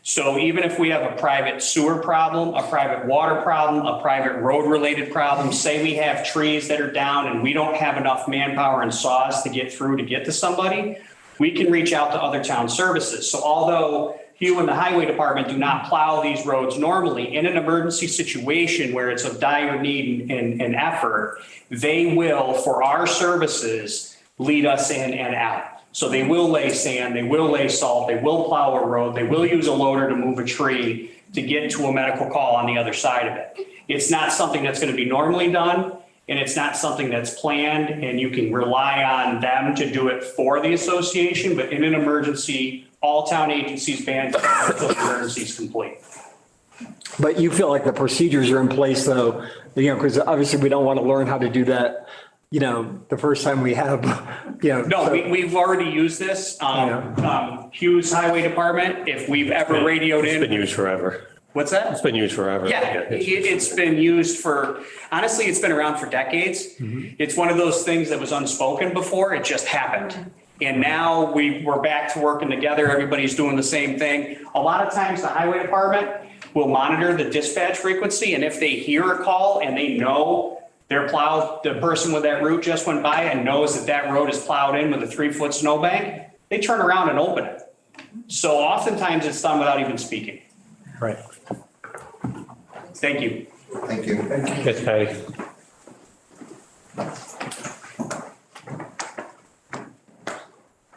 So even if we have a private sewer problem, a private water problem, a private road related problem, say we have trees that are down and we don't have enough manpower and saws to get through to get to somebody, we can reach out to other town services. So although you and the highway department do not plow these roads normally, in an emergency situation where it's of dire need and effort, they will, for our services, lead us in and out. So they will lay sand, they will lay salt, they will plow a road, they will use a loader to move a tree to get to a medical call on the other side of it. It's not something that's going to be normally done, and it's not something that's planned, and you can rely on them to do it for the association, but in an emergency, all town agencies band until the emergency is complete. But you feel like the procedures are in place though, because obviously we don't want to learn how to do that, the first time we have, No, we've already used this. Hughes Highway Department, if we've ever radioed in. It's been used forever. What's that? It's been used forever. Yeah, it's been used honestly, it's been around for decades. Mm-hmm. It's one of those things that was unspoken before, it just happened. And now we're back to working together, everybody's doing the same thing. A lot of times the highway department will monitor the dispatch frequency, and if they hear a call and they know the person with that route just went by and knows that road is plowed in with a 3-foot snowbank, they turn around and open it. So oftentimes it's done without even speaking. Right. Thank you. Thank you. Yes, Patty.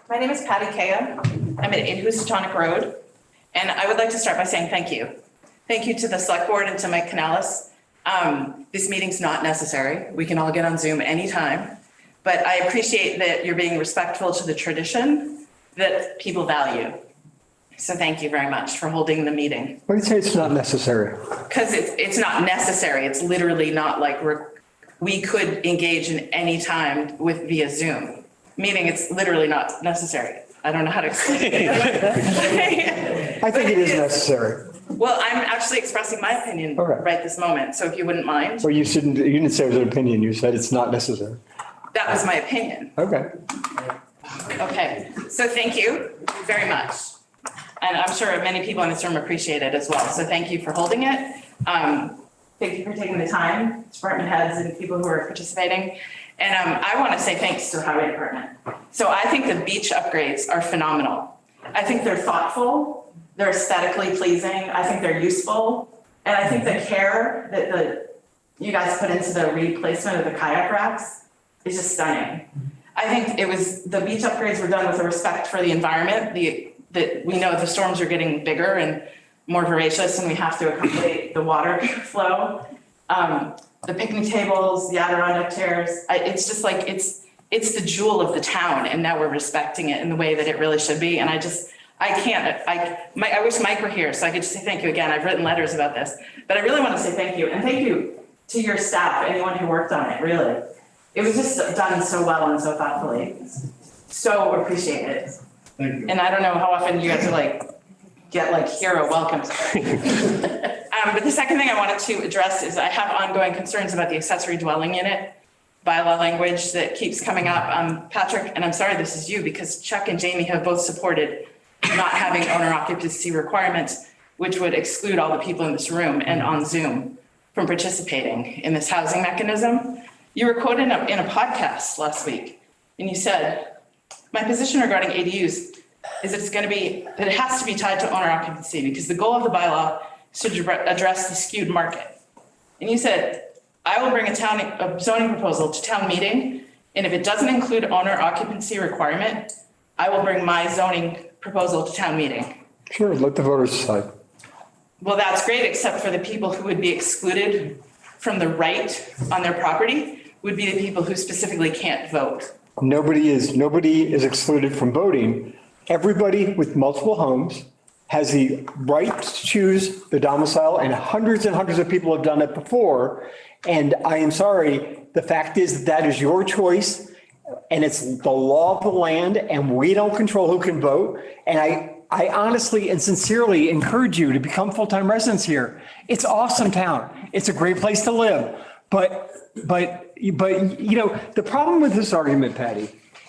My name is Patty Kea. I'm at 8 Housatonic Road, and I would like to start by saying thank you. Thank you to the select board and to Mike Canales. This meeting's not necessary. We can all get on Zoom anytime, but I appreciate that you're being respectful to the tradition that people value. So thank you very much for holding the meeting. Why do you say it's not necessary? Because it's not necessary. It's literally not like we could engage in any time via Zoom, meaning it's literally not necessary. I don't know how to explain it. I think it is necessary. Well, I'm actually expressing my opinion right this moment. So if you wouldn't mind. Well, you didn't say it was an opinion. You said it's not necessary. That was my opinion. Okay. Okay. So thank you very much. And I'm sure many people in this room appreciate it as well. So thank you for holding it. Thank you for taking the time, department heads and people who are participating. And I want to say thanks to the highway department. So I think the beach upgrades are phenomenal. I think they're thoughtful. They're aesthetically pleasing. I think they're useful. And I think the care that you guys put into the replacement of the kayak racks is just stunning. I think the beach upgrades were done with a respect for the environment. That we know the storms are getting bigger and more voracious and we have to accommodate the water flow. The picnic tables, the Adirondack chairs, it's just like, it's the jewel of the town and now we're respecting it in the way that it really should be. And I wish Mike were here so I could just say thank you again. I've written letters about this, but I really want to say thank you. And thank you to your staff, anyone who worked on it, really. It was just done so well and so thoughtfully. So appreciated. Thank you. And I don't know how often you guys are get hero welcomes. But the second thing I wanted to address is I have ongoing concerns about the accessory dwelling unit bylaw language that keeps coming up. Patrick, and I'm sorry this is you because Chuck and Jamie have both supported not having owner occupancy requirements, which would exclude all the people in this room and on Zoom from participating in this housing mechanism. You were quoted in a podcast last week and you said, my position regarding ADUs is that it has to be tied to owner occupancy because the goal of the bylaw is to address the skewed market. And you said, I will bring a zoning proposal to town meeting, and if it doesn't include owner occupancy requirement, I will bring my zoning proposal to town meeting. Sure, let the voters decide. Well, that's great, except for the people who would be excluded from the right on their property would be the people who specifically can't vote. Nobody is excluded from voting. Everybody with multiple homes has the right to choose the domicile, and hundreds of people have done it before. And I am sorry, the fact is that is your choice, and it's the law of the land, and we don't control who can vote. And I honestly and sincerely encourage you to become full-time residents here. It's awesome town. It's a great place to live. But you know, the problem with this argument, Patty,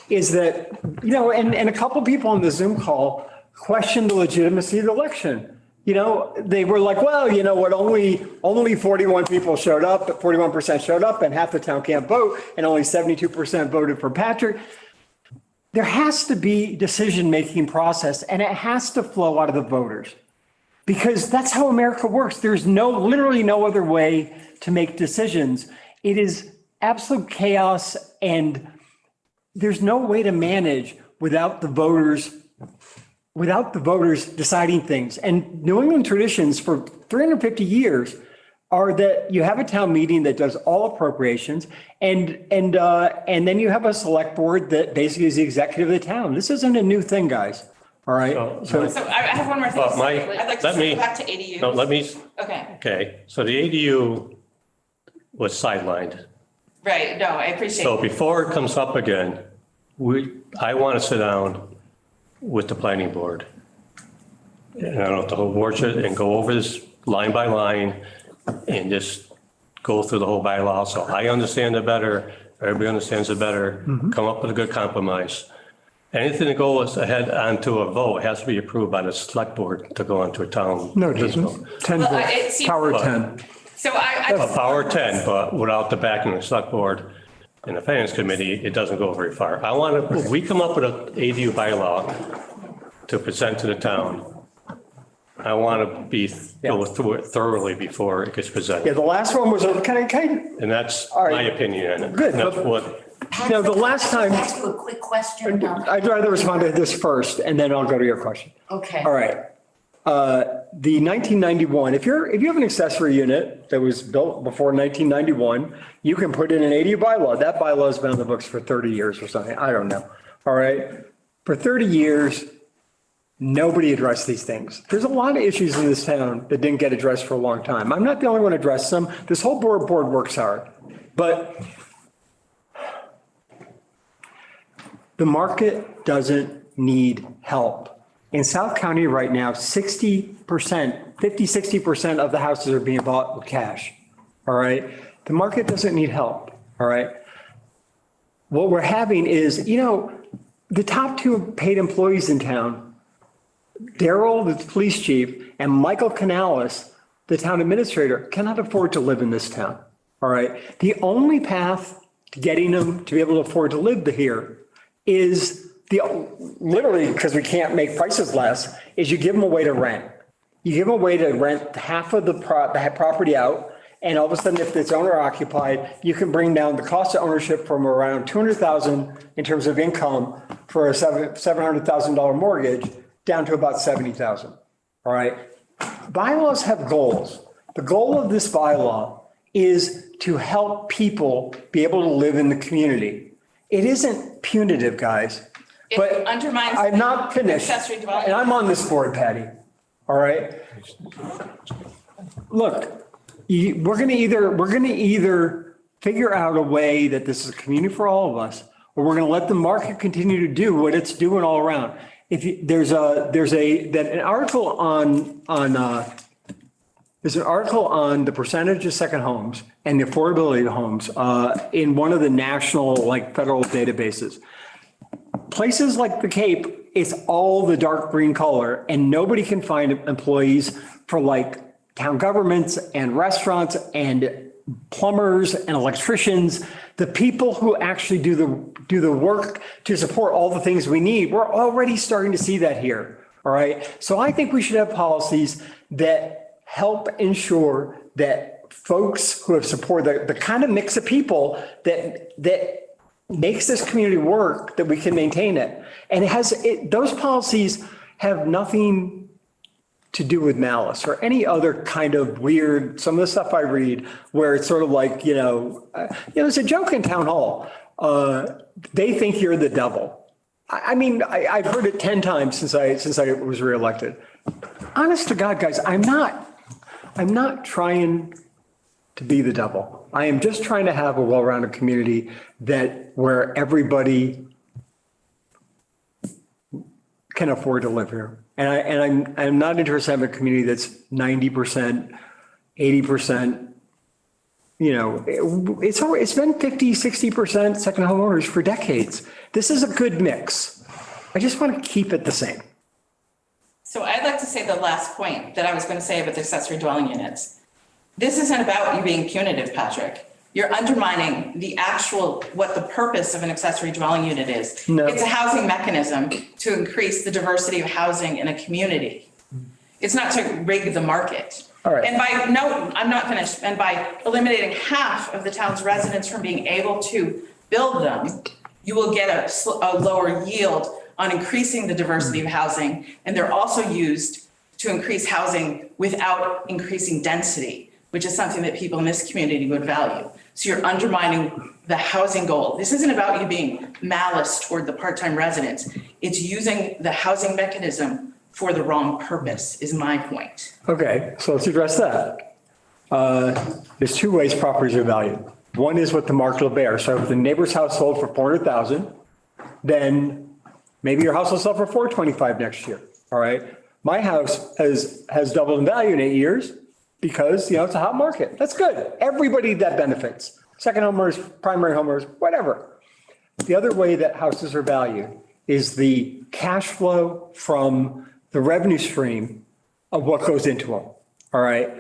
is that, you know, and a couple of people on the Zoom call questioned the legitimacy of the election. You know, they were like, well, you know what, only 41 people showed up, 41% showed up, and half the town can't vote, and only 72% voted for Patrick. There has to be decision-making process, and it has to flow out of the voters, because that's how America works. There's literally no other way to make decisions. It is absolute chaos, and there's no way to manage without the voters deciding things. And New England traditions for 350 years are that you have a town meeting that does all appropriations, and then you have a select board that basically is the executive of the town. This isn't a new thing, guys. All right. So I have one more thing. Well, I'd like to go back to ADUs. No, let me. Okay. Okay, so the ADU was sidelined. Right, no, I appreciate So it. before it comes up again, I want to sit down with the planning board. And I don't know if the whole board should, and go over this line by line and just go through the whole bylaw. So I understand it better, everybody understands it better, come up with a good compromise. Anything that goes ahead onto a vote has to be approved by the select board to go onto a town. No, it doesn't. 10 Well, votes, it seems- power 10. So A power 10, but without the backing of the select board and the finance committee, it doesn't go very far. I want to, if we come up with an ADU bylaw to present to the town, I want to go through it thoroughly before it gets presented. Yeah, the last one was, can I, And that's right. my opinion on it. Good, That's but- what, no, the last time, Ask you a quick question. I'd rather respond to this first, and then I'll go to your question. Okay. All right. The 1991, if you have an accessory unit that was built before 1991, you can put in an ADU bylaw. That bylaw has been on the books for 30 years or something. I don't know. All right. For 30 years, nobody addressed these things. There's a lot of issues in this town that didn't get addressed for a long time. I'm not the only one to address them. This whole board works hard, but the market doesn't need help. In South County right now, 60% of the houses are being bought with cash. All right. The market doesn't need help. All right. What we're having is, you know, the top two paid employees in town, Daryl, the police chief, and Michael Canales, the town administrator, cannot afford to live in this town. All right. The only path to getting them to be able to afford to live here is literally, because we can't make prices less, is you give them a way to rent. You give them a way to rent half of the property out, and all of a sudden, if it's owner occupied, you can bring down the cost of ownership from around $200,000 in terms of income for a $700,000 mortgage down to about $70,000. All right. Bylaws have goals. The goal of this bylaw is to help people be able to live in the community. It isn't punitive, guys. It undermines. I'm not finished, accessory dwelling. and I'm on this board, Patty. All right. Look, we're going to either figure out a way that this is a community for all of us, or we're going to let the market continue to do what it's doing all around. There's an article on the percentage of second homes and the affordability of homes in one of the national, federal databases. Places like the Cape, it's all the dark green color, and nobody can find employees for town governments and restaurants and plumbers and electricians, the people who actually do the work to support all the things we need. We're already starting to see that here. All right. So I think we should have policies that help ensure that folks who have supported the kind of mix of people that makes this community work, that we can maintain it. And those policies have nothing to do with malice or any other kind of weird, some of the stuff I read where it's sort of like, there's a joke in town hall. They think you're the devil. I mean, I've heard it 10 times since I was reelected. Honest to God, guys, I'm not trying to be the devil. I am just trying to have a well-rounded community where everybody can afford to live here. And I'm not interested in having a community that's 90%, 80%. It's been 50, 60% second homeowners for decades. This is a good mix. I just want to keep it the same. So I'd like to say the last point that I was going to say about the accessory dwelling units. This isn't about you being punitive, Patrick. You're undermining what the purpose of an accessory dwelling unit is. No. It's a housing mechanism to increase the diversity of housing in a community. It's not to rig the market. All right. And I'm not finished. And by eliminating half of the town's residents from being able to build them, you will get a lower yield on increasing the diversity of housing. And they're also used to increase housing without increasing density, which is something that people in this community would value. So you're undermining the housing goal. This isn't about you being malice toward the part-time residents. It's using the housing mechanism for the wrong purpose, is my point. Okay, so let's address that. There's two ways properties are valued. One is what the market will bear. So if the neighbor's house sold for 400,000, then maybe your house will sell for 425 next year. All right. My house has doubled in value in 8 years. Because, it's a hot market. That's good. Everybody that benefits. Second homeowners, primary homeowners, whatever. The other way that houses are valued is the cash flow from the revenue stream of what goes into them. All right.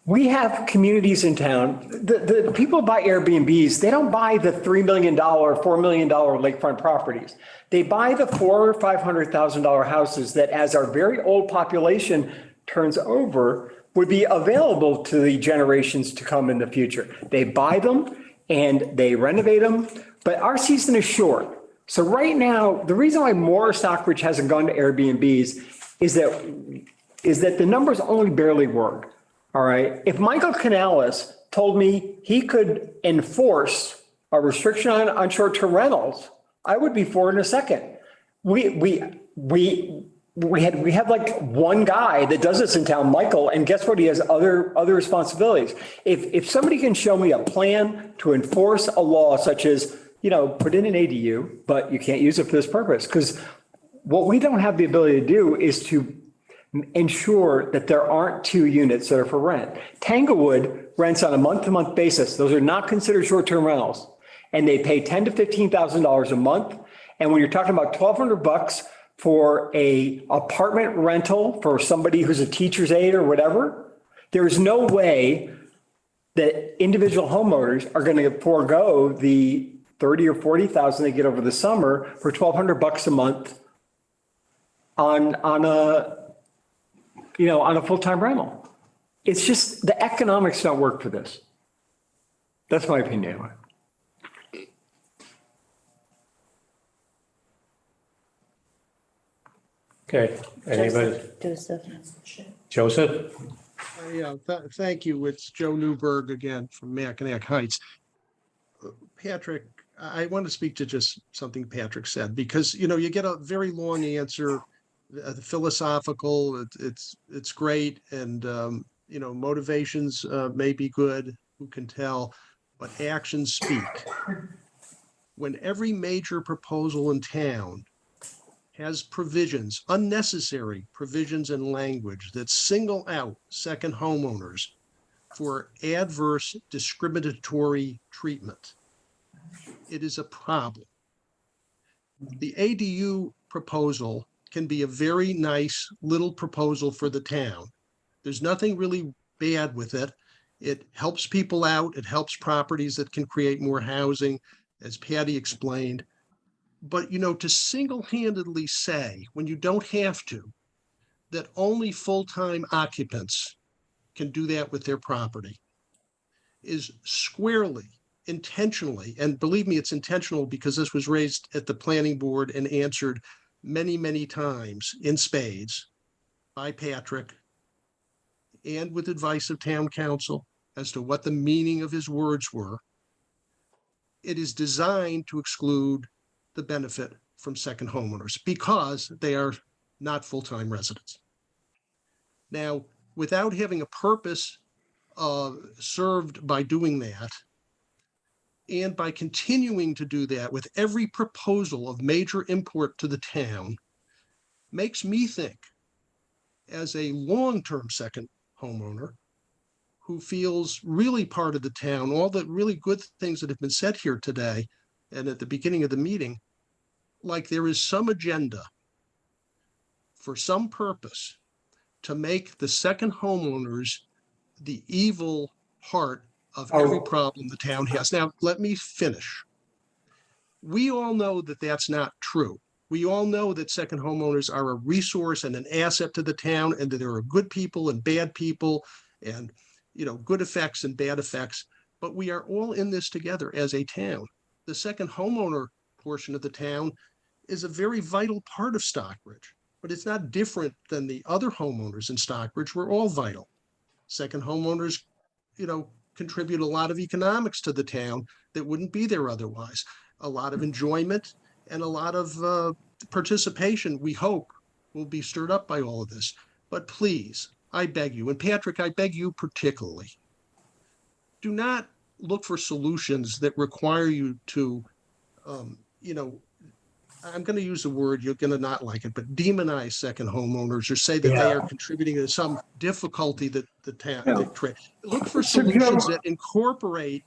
We have communities in town. The people who buy Airbnbs, they don't buy the $3 million, $4 million lakefront properties. They buy the $400,000 or $500,000 houses that, as our very old population turns over, would be available to the generations to come in the future. They buy them and they renovate them, but our season is short. So right now, the reason why more Stockbridge hasn't gone to Airbnbs is that the numbers only barely work. All right. If Michael Canales told me he could enforce a restriction on short-term rentals, I would be for it in a second. We have like one guy that does this in town, Michael, and guess what? He has other responsibilities. If somebody can show me a plan to enforce a law such as, put in an ADU, but you can't use it for this purpose. Because what we don't have the ability to do is to ensure that there aren't two units that are for rent. Tanglewood rents on a month-to-month basis. Those are not considered short-term rentals. And they pay $10,000 to $15,000 a month. And when you're talking about $1,200 for a apartment rental for somebody who's a teacher's aide or whatever, there is no way that individual homeowners are going to forego the $30,000 or $40,000 they get over the summer for $1,200 a month on a full-time rental. It's just the economics don't work for this. That's my opinion anyway. Okay, anybody? Joseph? Yeah, thank you. It's Joe Newberg again from Mackinac Heights. Patrick, I want to speak to just something Patrick said, because, you get a very long answer, philosophical, it's great. And, motivations may be good, who can tell, but actions speak. When every major proposal in town has provisions, unnecessary provisions and language that single out second homeowners for adverse discriminatory treatment, it is a problem. The ADU proposal can be a very nice little proposal for the town. There's nothing really bad with it. It helps people out. It helps properties that can create more housing, as Patty explained. But, to single-handedly say, when you don't have to, that only full-time occupants can do that with their property is squarely, intentionally, and believe me, it's intentional because this was raised at the planning board and answered many, many times in spades by Patrick and with advice of town council as to what the meaning of his words were, it is designed to exclude the benefit from second homeowners because they are not full-time residents. Now, without having a purpose served by doing that, and by continuing to do that with every proposal of major import to the town, makes me think, as a long-term second homeowner who feels really part of the town, all the really good things that have been said here today and at the beginning of the meeting, like there is some agenda for some purpose to make the second homeowners the evil part of every problem the town has. Now, let me finish. We all know that that's not true. We all know that second homeowners are a resource and an asset to the town, and that there are good people and bad people and, you know, good effects and bad effects, but we are all in this together as a town. The second homeowner portion of the town is a very vital part of Stockbridge, but it's not different than the other homeowners in Stockbridge. We're all vital. Second homeowners, you know, contribute a lot of economics to the town that wouldn't be there otherwise. A lot of enjoyment and a lot of participation, we hope, will be stirred up by all of this. But please, I beg you, and Patrick, I beg you particularly, do not look for solutions that require you to, you know, I'm going to use a word, you're going to not like it, but demonize second homeowners or say that they are contributing to some difficulty that the town, look for solutions that incorporate,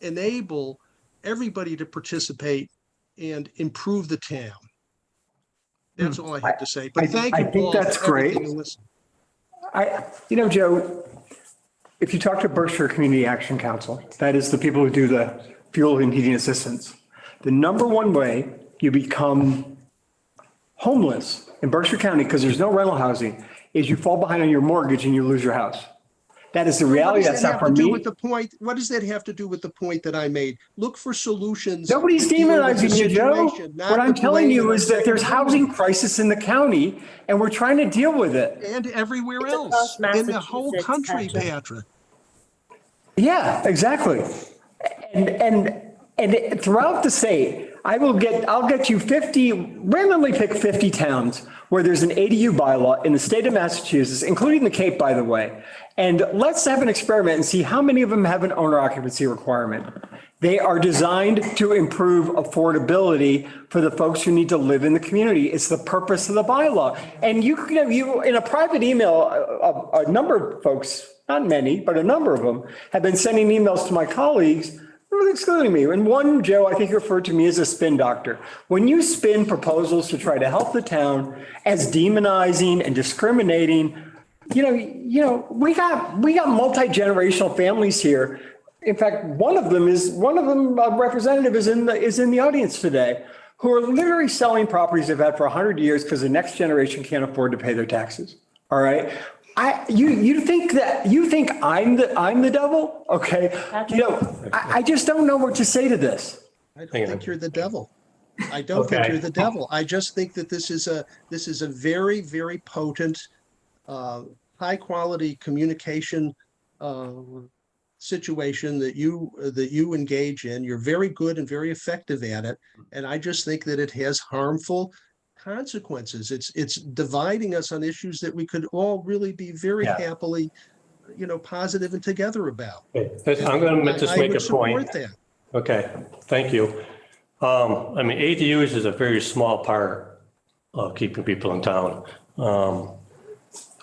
enable everybody to participate and improve the town. That's all I have to say. But thank you, Paul, that's for everything great. you listened. You know, Joe, if you talk to Berkshire Community Action Council, that is the people who do the fuel and heating assistance, the number one way you become homeless in Berkshire County, because there's no rental housing, is you fall behind on your mortgage and you lose your house. That is the reality. That's not for me. What does that have to do with the point that I made? Look for solutions. Nobody's demonizing you, Joe. What I'm telling you is that there's housing crisis in the county and we're trying to deal with it. And everywhere else in the whole country, Patrick. Yeah, exactly. And throughout the state, I'll get you 50, randomly pick 50 towns where there's an ADU bylaw in the state of Massachusetts, including the Cape, by the way. And let's have an experiment and see how many of them have an owner occupancy requirement. They are designed to improve affordability for the folks who need to live in the community. It's the purpose of the bylaw. And you in a private email, a number of folks, not many, but a number of them have been sending emails to my colleagues excluding me. And one, Joe, I think referred to me as a spin doctor. When you spin proposals to try to help the town as demonizing and discriminating, we got multi-generational families here. In fact, one of them a representative is in the audience today, who are literally selling properties they've had for 100 years because the next generation can't afford to pay their taxes. All right. You think I'm the devil? Okay. I just don't know what to say to this. I don't think you're the devil. I don't think you're the devil. I just think that this is a very, very potent, high quality communication situation that you engage in. You're very good and very effective at it. And I just think that it has harmful consequences. It's dividing us on issues that we could all really be very happily, positive and together about. Okay. I'm going to just make a point. Okay, thank you. ADUs is a very small part of keeping people in town.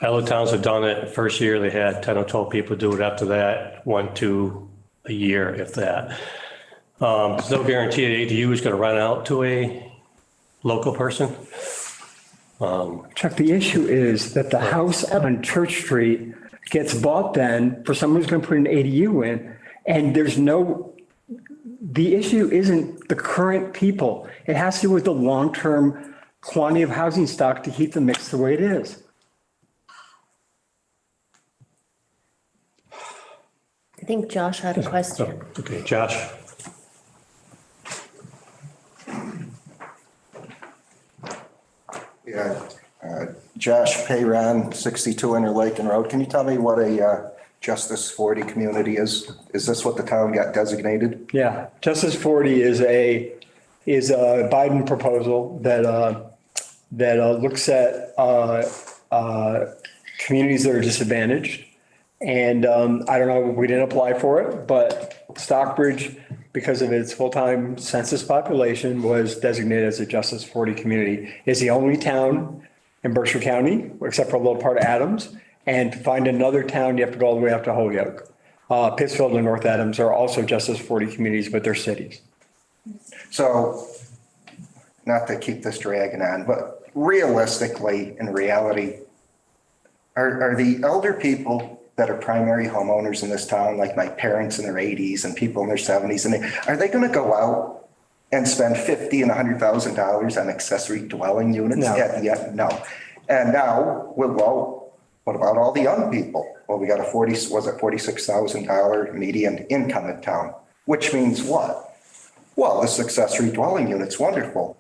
Other towns have done it. First year they had 10 or 12 people do it. After that, 1, 2 a year, if that. There's no guarantee an ADU is going to run out to a local person. Chuck, the issue is that the house on Church Street gets bought then for someone who's going to put an ADU in, and the issue isn't the current people. It has to do with the long-term quantity of housing stock to keep the mix the way it is. I think Josh had a question. Okay, Josh. Yeah, Josh Payron, 62 Interlaken Road. Can you tell me what a Justice 40 community is? Is this what the town got designated? Yeah, Justice 40 is a Biden proposal that looks at communities that are disadvantaged. And I don't know, we didn't apply for it, but Stockbridge, because of its full-time census population, was designated as a Justice 40 community. It's the only town in Berkshire County, except for a little part of Adams. And to find another town, you have to go all the way up to Holyoke. Pittsfield and North Adams are also Justice 40 communities, but they're cities. So, not to keep this dragging on, but realistically, in reality, are the elder people that are primary homeowners in this town, like my parents in their 80s and people in their 70s, and are they going to go out and spend $50,000 and $100,000 on accessory dwelling units? No. No. And now, well, what about all the young people? Well, we got a $46,000 median income in town, which means what? Well, this accessory dwelling unit's wonderful.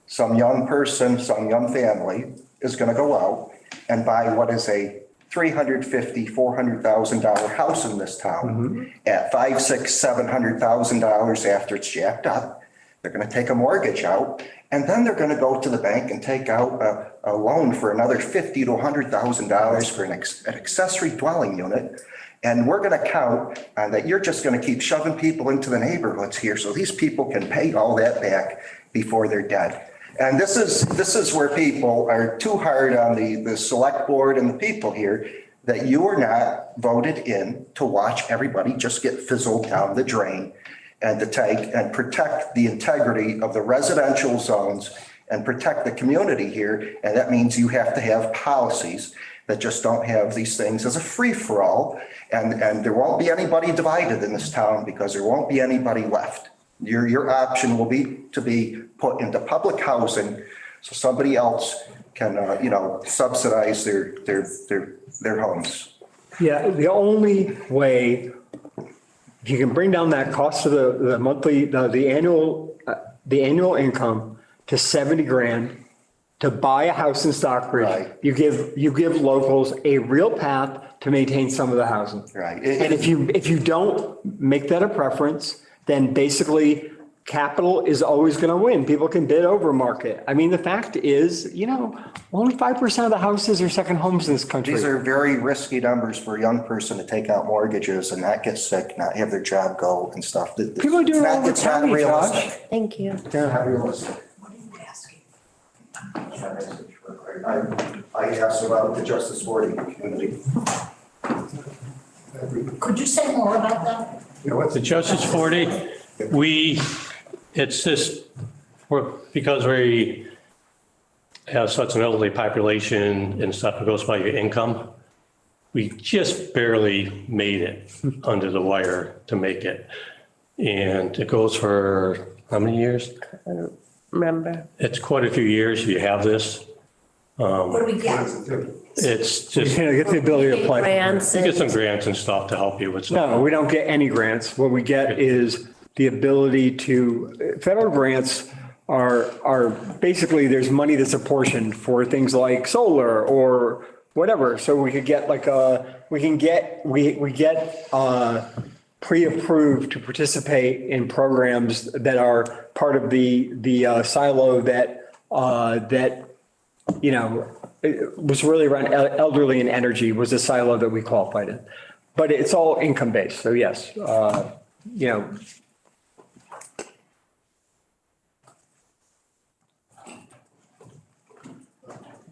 Some young person, some young family is going to go out and buy what is a $350,000, $400,000 house in this town at $500,000, $600,000, $700,000 after it's jacked up. They're going to take a mortgage out, and then they're going to go to the bank and take out a loan for another $50,000 to $100,000 for an accessory dwelling unit. And we're going to count on that. You're just going to keep shoving people into the neighborhoods here so these people can pay all that back before they're dead. And this is where people are too hard on the select board and the people here, that you are not voted in to watch everybody just get fizzled down the drain and to take and protect the integrity of the residential zones and protect the community here. And that means you have to have policies that just don't have these things as a free-for-all. And there won't be anybody divided in this town because there won't be anybody left. Your option will be to be put into public housing so somebody else can, subsidize their homes. Yeah, the only way you can bring down that cost of the monthly, the annual income to 70 grand to buy a house in Stockbridge, right. You give locals a real path to maintain some of the housing. Right. And if you don't make that a preference, then basically capital is always going to win. People can bid over market. I mean, the fact is, only 5% of the houses are second homes in this country. These are very risky numbers for a young person to take out mortgages and not get sick, not have their job go and stuff. People are doing it all the time, Josh. Thank you. It's not realistic. I asked about the Justice 40 community. Could you say more about that? The Justice 40, it's just, because we have such an elderly population and stuff, it goes by your income. We just barely made it under the wire to make it. And it goes for how many years? I don't remember. It's quite a few years you have this. What do we get? It's just. You get the ability to apply. Grants. You get some grants and stuff to help you with stuff. No, we don't get any grants. What we get is the ability to, federal grants are basically, there's money that's apportioned for things like solar or whatever. So we could get we get pre-approved to participate in programs that are part of the silo that it was really around elderly and energy was a silo that we qualified in, but it's all income based. So yes,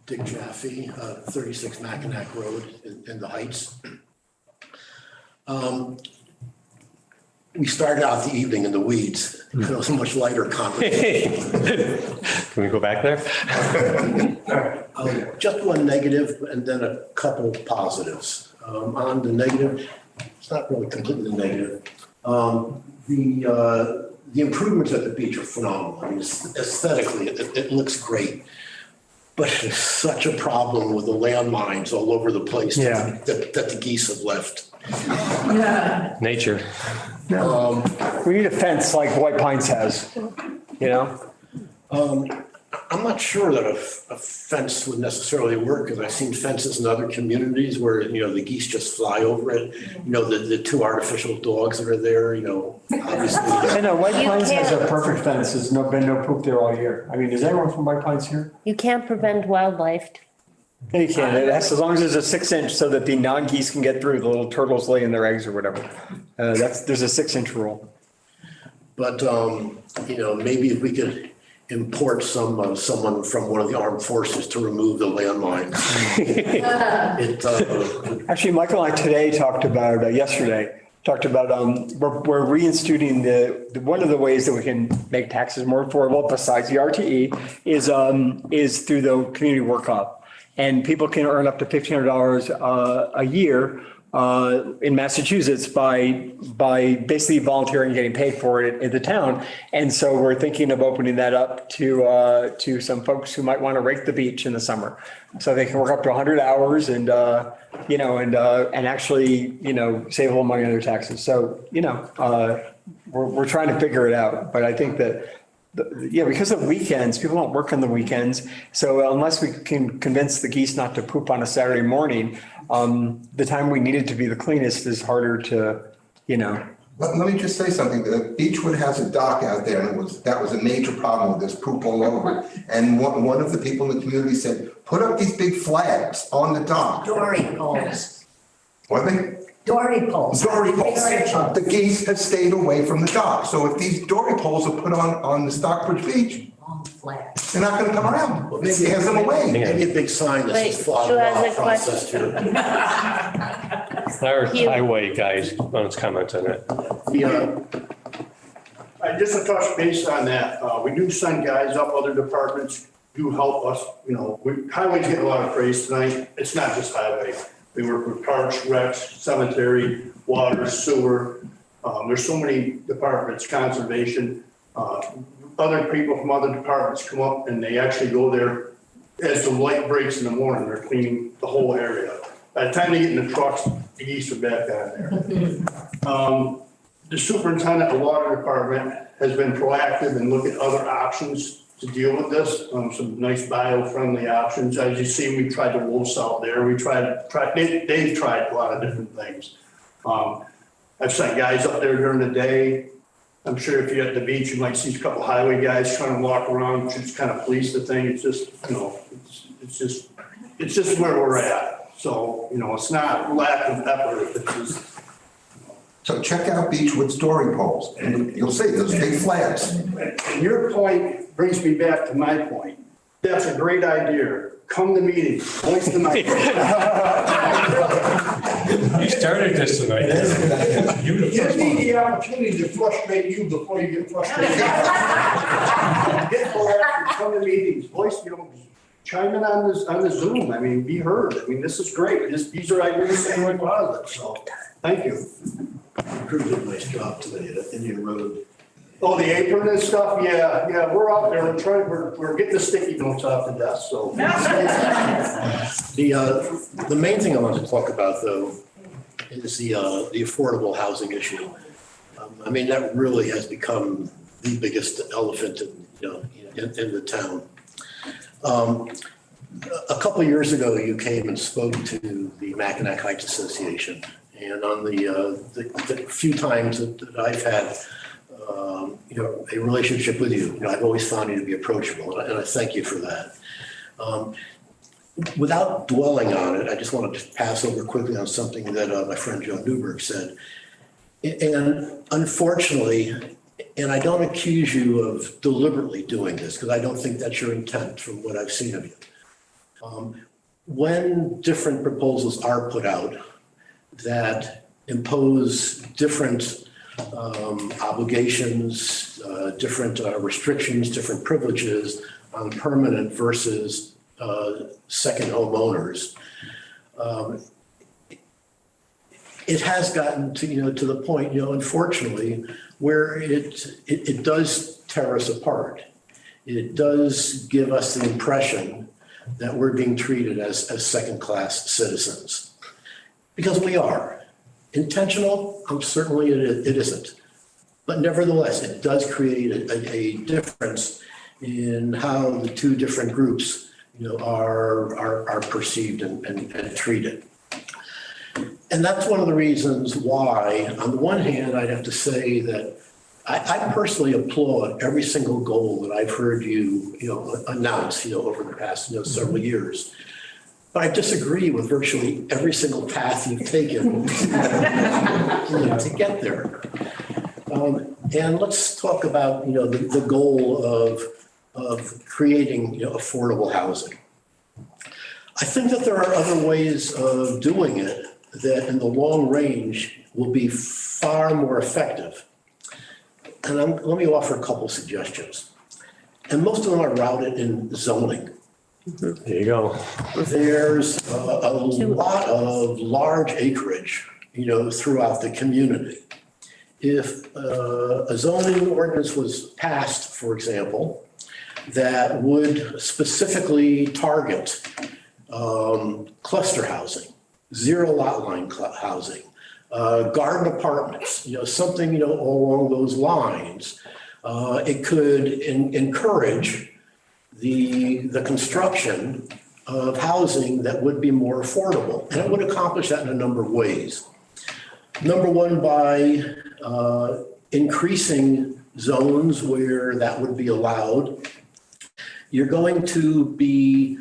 Dick Jaffe, 36 Mackinac Road in the Heights. We started out the evening in the weeds. It was a much lighter conversation. Can we go back there? Just one negative and then a couple positives. On the negative, it's not really completely negative. The improvements at the beach are phenomenal. I mean, aesthetically, it looks great. But there's such a problem with the landmines all over the place that the geese have left. Yeah. Nature. We need a fence like White Pines has, I'm not sure that a fence would necessarily work, because I've seen fences in other communities where, the geese just fly over it. The two artificial dogs that are there, obviously. I know, White You Pines has a can't- perfect fence. There's been no poop there all year. I mean, is anyone from White Pines here? You can't prevent wildlife. Yeah, you can. That's as long as there's a 6-inch so that the non-geese can get through, the little turtles laying their eggs or whatever. There's a 6-inch rule. But, maybe if we could import someone from one of the armed forces to remove the landmines. Actually, Michael and I today talked about, we're reinstituting one of the ways that we can make taxes more affordable besides the RTE is through the community work op. And people can earn up to $1,500 a year in Massachusetts by basically volunteering and getting paid for it in the town. And so we're thinking of opening that up to some folks who might want to rake the beach in the summer. So they can work up to 100 hours and actually, save a little money on their taxes. So, we're trying to figure it out. But I think that, because of weekends, people don't work on the weekends. So unless we can convince the geese not to poop on a Saturday morning, the time we need it to be the cleanest is harder to, Let me just say something. The Beechwood has a dock out there, and that was a major problem with this poop all over it. And one of the people in the community said, put up these big flags on the dock. Dory poles. What are they? Dory poles. Dory poles. The geese have stayed away from the dock. So if these dory poles are put on the Stockbridge beach, they're not going to come around. It scares them away. Maybe a big sign that Wait, says fog Sue has off a process too. Our highway guys, let's comment on it. Just to touch base on that, we do send guys up, other departments do help us, highways get a lot of praise tonight. It's not just highway. We work with parks, recs, cemetery, water, sewer. There's so many departments, conservation. Other people from other departments come up and they actually go there as the light breaks in the morning. They're cleaning the whole area. By the time they get in the trucks, the geese are back down there. The superintendent of the water department has been proactive and look at other options to deal with this. Some nice bio-friendly options. As you see, we tried the wolves out there. They've tried a lot of different things. I've sent guys up there during the day. I'm sure if you're at the beach, you might see a couple highway guys trying to walk around, just kind of police the thing. It's just, it's just where we're at. So, it's not lack of effort. It's just. So check out Beechwood story poles and you'll see those big flags. And your point brings me back to my point. That's a great idea. Come to meetings, voice the microphone. You started this tonight. Give me the opportunity to frustrate you before you get frustrated. Get proactive, come to meetings, voice, chime in on the Zoom. I mean, be heard. I mean, this is great. These are ideas that are positive. So, thank you. Crew did a nice job today at Indian Road. Oh, the apron and stuff? Yeah, we're out there. We're getting the sticky notes off the desk, so. The main thing I want to talk about though is the affordable housing issue. I mean, that really has become the biggest elephant in the town. A couple of years ago, you came and spoke to the Mackinac Heights Association. And on the few times that I've had, a relationship with you, I've always found you to be approachable, and I thank you for that. Without dwelling on it, I just wanted to pass over quickly on something that my friend Joe Newberg said. And unfortunately, and I don't accuse you of deliberately doing this, because I don't think that's your intent from what I've seen of you. When different proposals are put out that impose different obligations, different restrictions, different privileges on permanent versus second homeowners, it has gotten to the point, unfortunately, where it does tear us apart. It does give us the impression that we're being treated as second-class citizens, because we are. Intentional, certainly it isn't. But nevertheless, it does create a difference in how the two different groups, are perceived and treated. And that's one of the reasons why, on the one hand, I'd have to say that I personally applaud every single goal that I've heard you, announce, over the past, several years. But I disagree with virtually every single path you've taken to get there. And let's talk about, the goal of creating, affordable housing. I think that there are other ways of doing it that in the long range will be far more effective. And let me offer a couple suggestions. And most of them are routed in zoning. There you go. There's a lot of large acreage, throughout the community. If a zoning ordinance was passed, for example, that would specifically target cluster housing, zero lot line housing, garden apartments, something, along those lines, it could encourage the construction of housing that would be more affordable. And it would accomplish that in a number of ways. Number one, by increasing zones where that would be allowed. You're going to be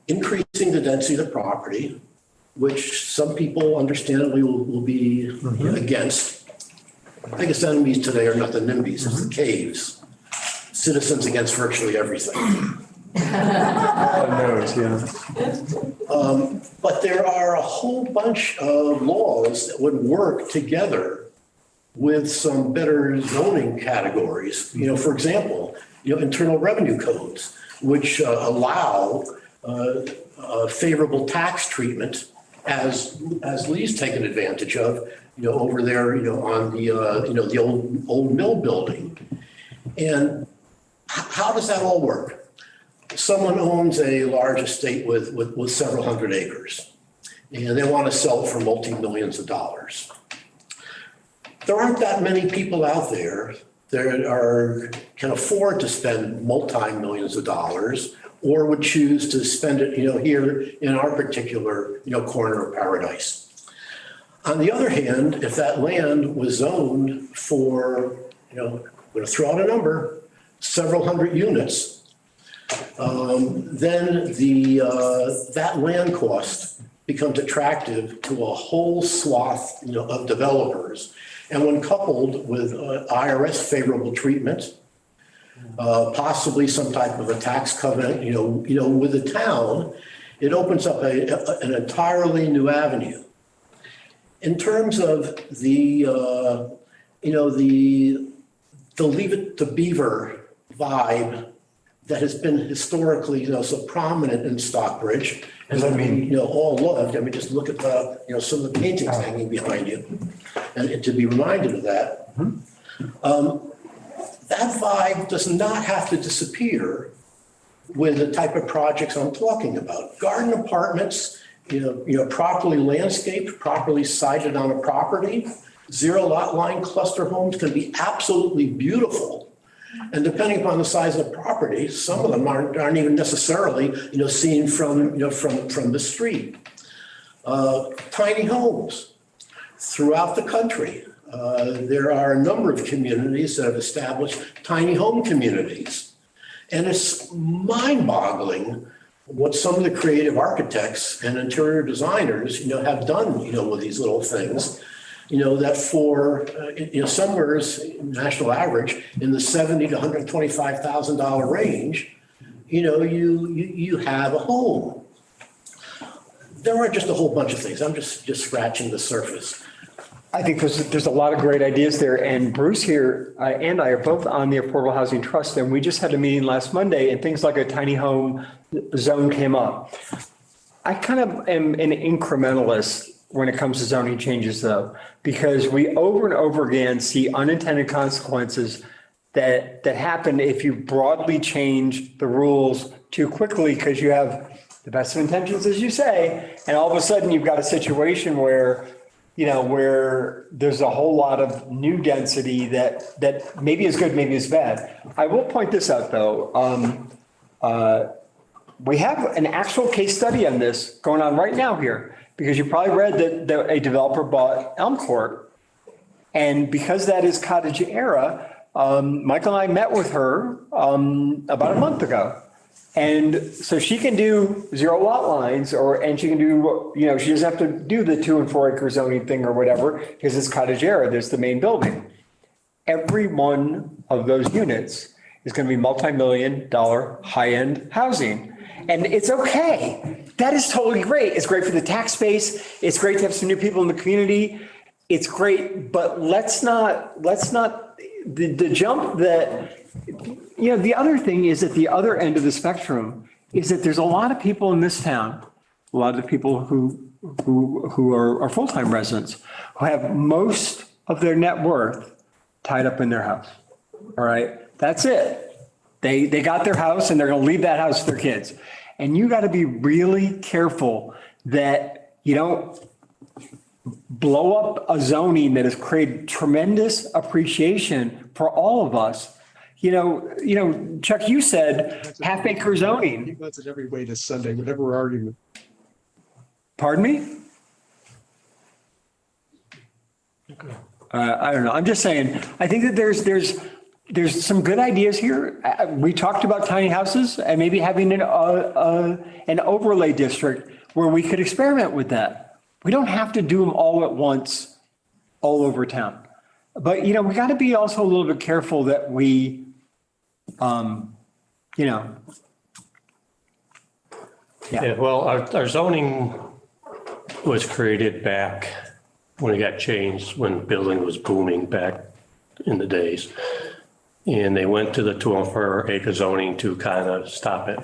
increasing the density of the property, which some people understandably will be against. Biggest enemies today are not the NIMBYs, it's the caves. Citizens against virtually everything. But there are a whole bunch of laws that would work together with some better zoning categories. For example, internal revenue codes, which allow favorable tax treatment as Lee's taken advantage of, over there, on the old mill building. And how does that all work? Someone owns a large estate with several hundred acres, and they want to sell it for multi-millions of dollars. There aren't that many people out there that can afford to spend multi-millions of dollars or would choose to spend it, here in our particular, corner of paradise. On the other hand, if that land was zoned for, I'm going to throw out a number, several hundred units, then that land cost becomes attractive to a whole swath, of developers. And when coupled with IRS favorable treatment, possibly some type of a tax covenant, with the town, it opens up an entirely new avenue. In terms of the Leave It to Beaver vibe that has been historically, so prominent in Stockbridge, and all loved. I mean, just look at some of the paintings hanging behind you, and to be reminded of that. That vibe does not have to disappear with the type of projects I'm talking about. Garden apartments, properly landscaped, properly sited on a property. Zero lot line cluster homes can be absolutely beautiful. And depending upon the size of the property, some of them aren't even necessarily, seen from the street. Tiny homes throughout the country. There are a number of communities that have established tiny home communities. And it's mind-boggling what some of the creative architects and interior designers, have done, with these little things, that for, somewhere's national average in the $70,000 to $125,000 range, you have a home. There are just a whole bunch of things. I'm just scratching the surface. I think there's a lot of great ideas there. And Bruce here and I are both on the Affordable Housing Trust. And we just had a meeting last Monday and things like a tiny home zone came up. I kind of am an incrementalist when it comes to zoning changes, though, because we over and over again see unintended consequences that happen if you broadly change the rules too quickly, because you have the best of intentions, as you say, and all of a sudden you've got a situation where where there's a whole lot of new density that maybe is good, maybe is bad. I will point this out, though. We have an actual case study on this going on right now here, because you probably read that a developer bought Elm Court. And because that is cottage era, Michael and I met with her about a month ago. And so she can do 0 lot lines and she can do, she doesn't have to do the 2 and 4 acre zoning thing or whatever, because it's cottage era, there's the main building. Every one of those units is going to be multi-million-dollar high-end housing. And it's okay. That is totally great. It's great for the tax base. It's great to have some new people in the community. It's great, but let's not the jump that, the other thing is at the other end of the spectrum is that there's a lot of people in this town, a lot of people who are full-time residents, who have most of their net worth tied up in their house. All right. That's it. They got their house and they're going to leave that house to their kids. And you got to be really careful that you don't blow up a zoning that has created tremendous appreciation for all of us. Chuck, you said half acre zoning. I think that's at every way to Sunday, whatever argument. Pardon me? I don't know. I'm just saying, I think that there's some good ideas here. We talked about tiny houses and maybe having an overlay district where we could experiment with that. We don't have to do them all at once, all over town. But, we got to be also a little bit careful that we, Yeah, well, our zoning was created back when it got changed, when building was booming back in the days. And they went to the 2 and 4 acre zoning to kind of stop it.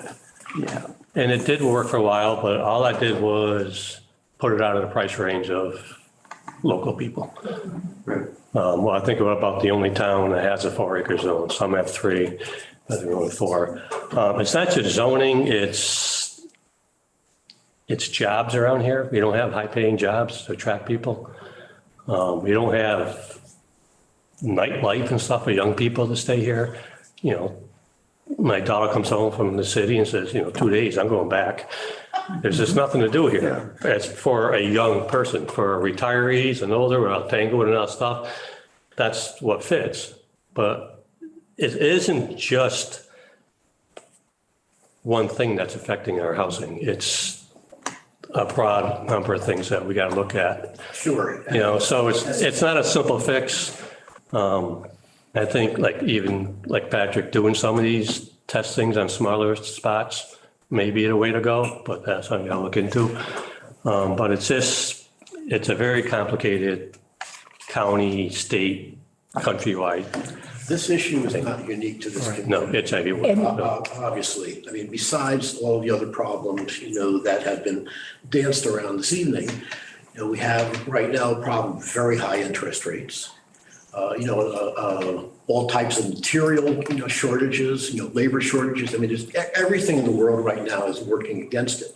Yeah. And it did work for a while, but all I did was put it out of the price range of local people. Right. Well, I think we're about the only town that has a 4 acre zone. Some have 3, but they're only 4. It's not just zoning, it's jobs around here. We don't have high paying jobs to attract people. We don't have nightlife and stuff for young people to stay here. My daughter comes home from the city and says, 2 days, I'm going back. There's just nothing to do here. As for a young person, for retirees and older, without tango and all that stuff, that's what fits. But it isn't just one thing that's affecting our housing. It's a broad number of things that we got to look at. Sure. So it's not a simple fix. I think like Patrick, doing some of these testings on smaller spots may be the way to go, but that's something I'll look into. But it's a very complicated county, state, countrywide. This issue is not unique to this community. No, it's everywhere. Obviously, besides all the other problems, that have been danced around this evening, we have right now a problem with very high interest rates. All types of material, shortages, labor shortages. Just everything in the world right now is working against it.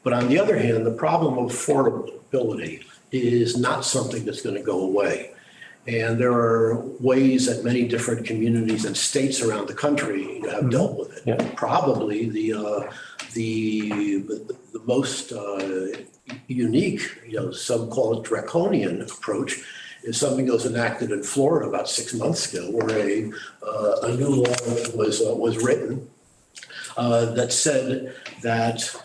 But on the other hand, the problem of affordability is not something that's going to go away. And there are ways that many different communities and states around the country have dealt with it. Yeah. Probably the most unique, some call it draconian approach, is something that was enacted in Florida about 6 months ago, where a new law was written that said that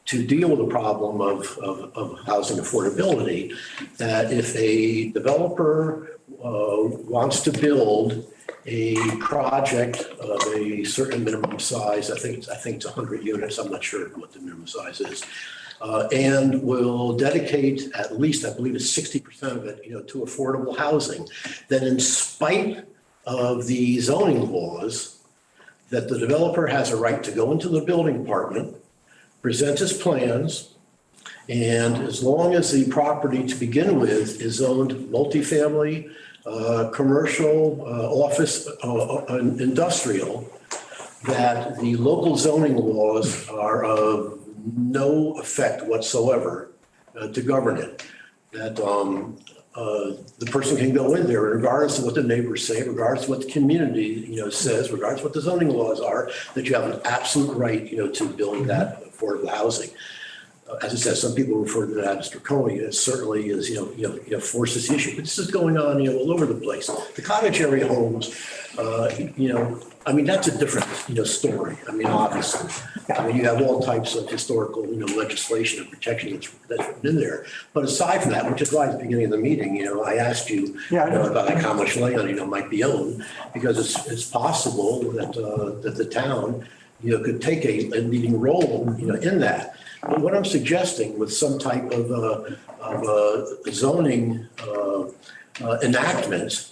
to deal with the problem of housing affordability, that if a developer wants to build a project of a certain minimum size, I think it's 100 units, I'm not sure what the minimum size is, and will dedicate at least, I believe it's 60% of it, to affordable housing, then in spite of the zoning laws, that the developer has a right to go into the building department, present his plans, and as long as the property to begin with is zoned multifamily, commercial, office, industrial, that the local zoning laws are of no effect whatsoever to govern it. that the person can go in there regardless of what the neighbors say, regardless of what the community, says, regardless of what the zoning laws are, that you have an absolute right, to build that affordable housing. As I said, some people refer to that as draconian. It certainly is, forces the issue. But this is going on, all over the place. The cottage area homes, that's a different, story. Obviously. You have all types of historical, legislation and protection that's in there. But aside from that, which is why at the beginning of the meeting, I asked you, about like how much land, might be owned, because it's possible that the town, could take a leading role, in that. But what I'm suggesting with some type of zoning enactment,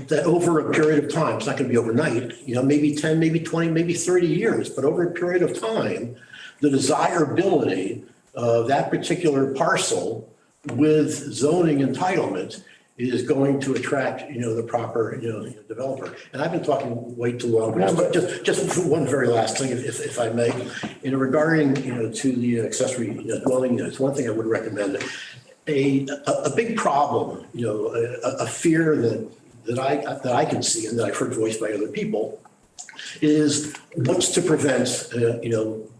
that over a period of time, it's not going to be overnight, maybe 10, maybe 20, maybe 30 years, but over a period of time, the desirability of that particular parcel with zoning entitlement is going to attract, the proper, developer. And I've been talking way too long, but just one very last thing, if I may, regarding, to the accessory dwelling units, one thing I would recommend, a big problem, a fear that I can see and that I've heard voiced by other people is what's to prevent,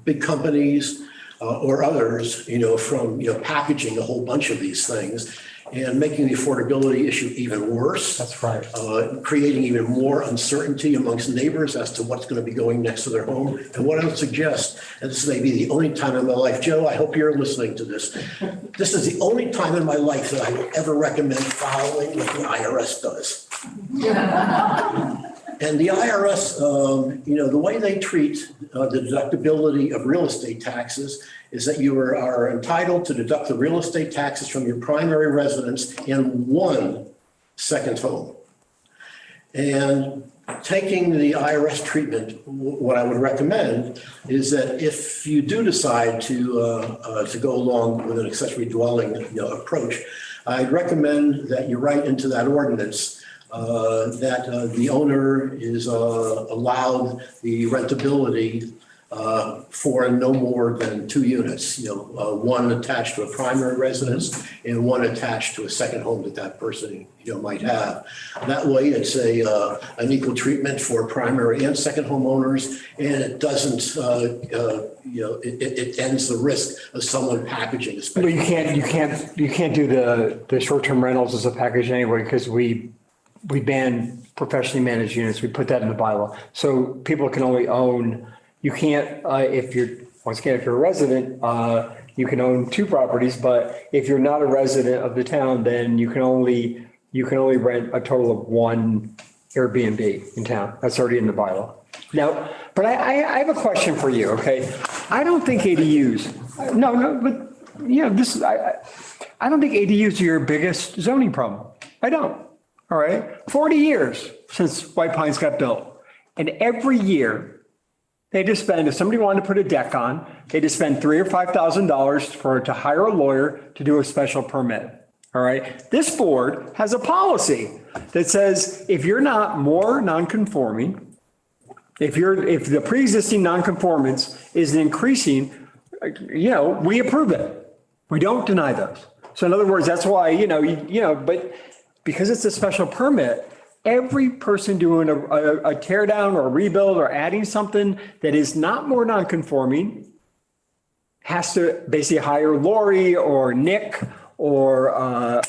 big companies or others, from, packaging a whole bunch of these things and making the affordability issue even worse. That's right. Creating even more uncertainty amongst neighbors as to what's going to be going next to their home. And what I would suggest, and this may be the only time in my life, Joe, I hope you're listening to this. This is the only time in my life that I will ever recommend following what the IRS does. And the IRS, the way they treat the deductibility of real estate taxes is that you are entitled to deduct the real estate taxes from your primary residence in one second home. And taking the IRS treatment, what I would recommend is that if you do decide to go along with an accessory dwelling approach, I'd recommend that you write into that ordinance that the owner is allowed the rentability for no more than 2 units, one attached to a primary residence and one attached to a second home that person, might have. That way it's an equal treatment for primary and second homeowners, and it doesn't, it ends the risk of someone packaging. Well, you can't do the short-term rentals as a package anyway, because we ban professionally managed units. We put that in the bylaw. So people can only own, you can't, if you're a resident, you can own 2 properties, but if you're not a resident of the town, then you can only rent a total of 1 Airbnb in town. That's already in the bylaw. Now, but I have a question for you, okay? I don't think ADUs, I don't think ADUs are your biggest zoning problem. I don't. All right. 40 years since White Pines got built. And every year they just spend, if somebody wanted to put a deck on, they just spend $3,000 or $5,000 to hire a lawyer to do a special permit. All right. This board has a policy that says if you're not more non-conforming, if the pre-existing non-conformance is increasing, we approve it. We don't deny those. So in other words, that's why, but because it's a special permit, every person doing a tear down or a rebuild or adding something that is not more non-conforming has to basically hire Lori or Nick or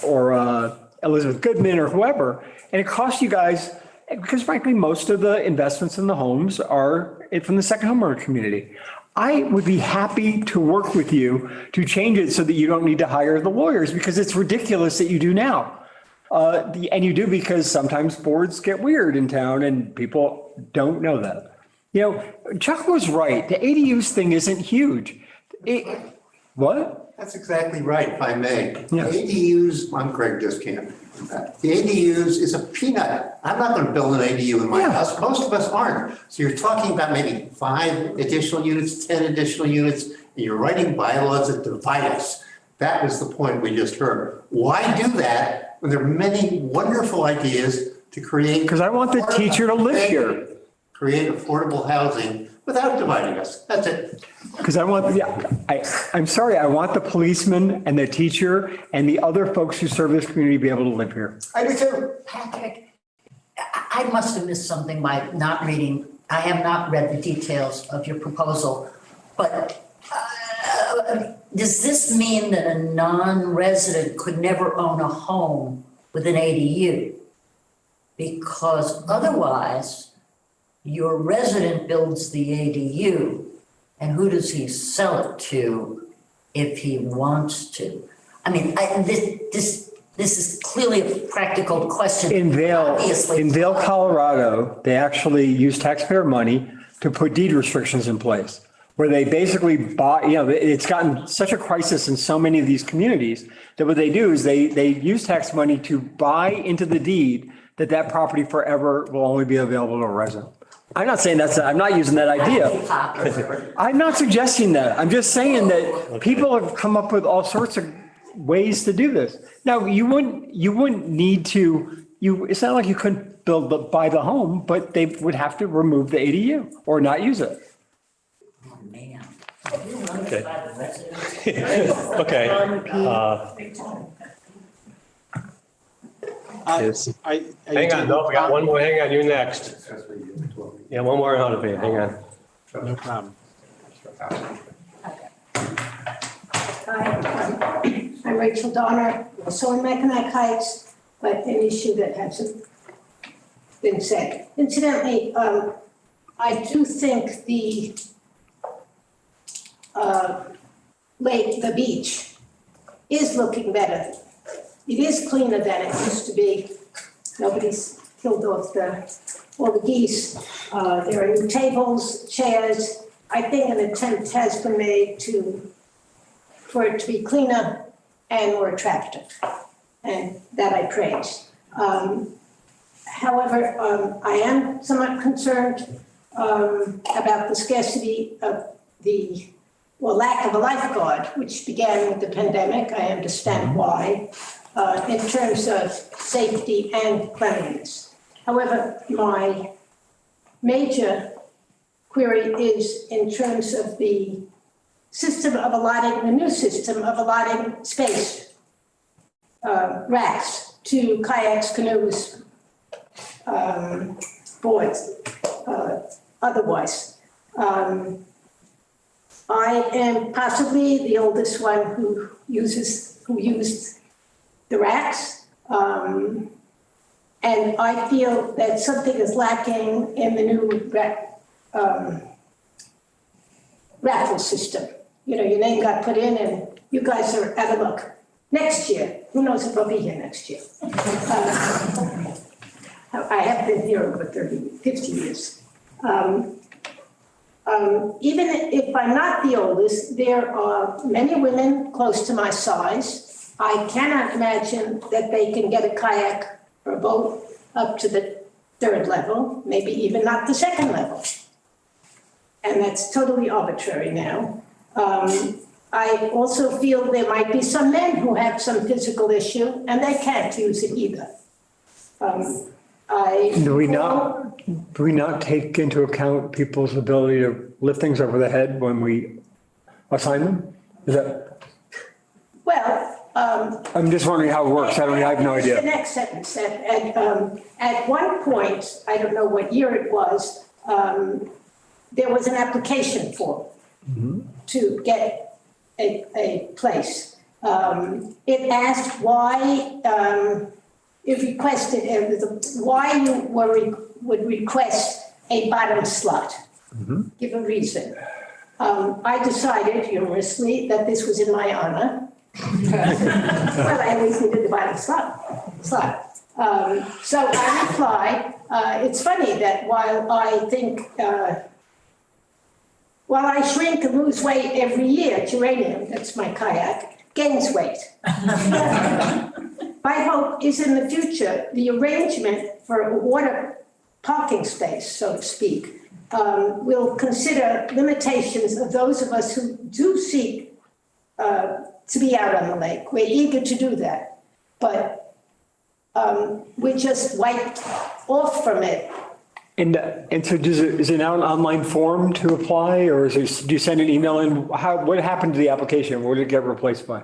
Elizabeth Goodman or whoever. And it costs you guys, because frankly, most of the investments in the homes are from the second homeowner community. I would be happy to work with you to change it so that you don't need to hire the lawyers, because it's ridiculous that you do now. And you do, because sometimes boards get weird in town and people don't know that. Chuck was right. The ADUs thing isn't huge. What? That's exactly right, if I may. Yeah. The ADUs, I'm Greg Discamp. The ADUs is a peanut. I'm not going to build an ADU in my house. Most of us aren't. So you're talking about maybe 5 additional units, 10 additional units, and you're writing bylaws that divide us. That was the point we just heard. Why do that when there are many wonderful ideas to create? Because I want the teacher to live here. Create affordable housing without dividing us. That's it. Because I want, I'm sorry, I want the policeman and the teacher and the other folks who serve this community to be able to live here. I do too. Patrick, I must have missed something by not reading. I have not read the details of your proposal, but does this mean that a non-resident could never own a home with an ADU? Because otherwise, your resident builds the ADU, and who does he sell it to if he wants to? I mean, this is clearly a practical question. In Vail, Colorado, they actually use taxpayer money to put deed restrictions in place, where they basically buy, it's gotten such a crisis in so many of these communities that what they do is they use tax money to buy into the deed that property forever will only be available to a resident. I'm not saying I'm not using that idea. I'm not suggesting that. I'm just saying that people have come up with all sorts of ways to do this. Now, you wouldn't need to, it's not like you couldn't buy the home, but they would have to remove the ADU or not use it. Oh, man. Okay. Okay. Hang on, no, we got one more. Hang on, you're next. Yeah, one more out of it. Hang on. No problem. Hi, I'm Rachel Donner, also in Mackinac Heights, but an issue that hasn't been said. Incidentally, I do think the lake, the beach, is looking better. It is cleaner than it used to be. Nobody's killed off all the geese. There are new tables, chairs. I think an attempt has been made for it to be cleaner and more attractive, and that I praise. However, I am somewhat concerned about the scarcity of lack of a lifeguard, which began with the pandemic. I understand why, in terms of safety and cleanliness. However, my major query is in terms of the new system of allotting space, racks to kayaks, canoes, boards, otherwise. I am possibly the oldest one who used the racks. And I feel that something is lacking in the new raffle system. Your name got put in and you guys are out of luck. Next year, who knows if I'll be here next year. I have been here over 50 years. Even if I'm not the oldest, there are many women close to my size. I cannot imagine that they can get a kayak or a boat up to the 3rd level, maybe even not the 2nd level. And that's totally arbitrary now. I also feel there might be some men who have some physical issue and they can't use it either. Do we not take into account people's ability to lift things over the head when we assign them? Is that? Well, I'm just wondering how it works. I have no idea. The next sentence, at one point, I don't know what year it was, there was an application form to get a place. It asked why it requested why you would request a bottom slot. Give a reason. I decided humorously that this was in my honor. Well, I always needed the bottom slot. So I replied, it's funny that while I shrink and lose weight every year, Geranium, that's my kayak, gains weight. My hope is in the future, the arrangement for a water parking space, so to speak, will consider limitations of those of us who do seek to be out on the lake. We're eager to do that, but we're just wiped off from it And so is it now an online form to apply, or do you send an email in? What happened to the application? What did it get replaced by?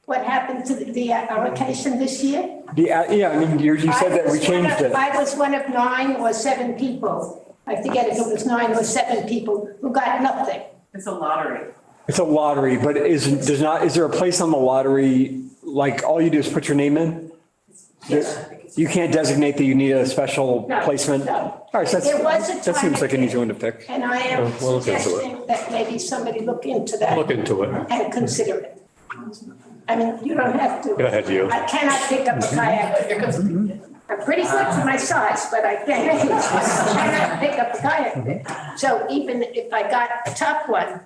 What happened to the allocation this year? Yeah, I mean, you said that we changed it. I was one of 9 or 7 people. I forget if it was 9 or 7 people who got nothing. It's a lottery. It's a lottery, but is there a place on the lottery, like all you do is put your name in? You can't designate that you need a special placement? No. All right, so There was a that seems time like an easy one to fix. And I am We'll look into it. suggesting that maybe somebody look into that. Look into it. And consider it. I mean, you don't have to. Go ahead, you. I cannot pick up a kayak. I'm pretty good for my size, but I can't pick up a kayak. So even if I got a top one,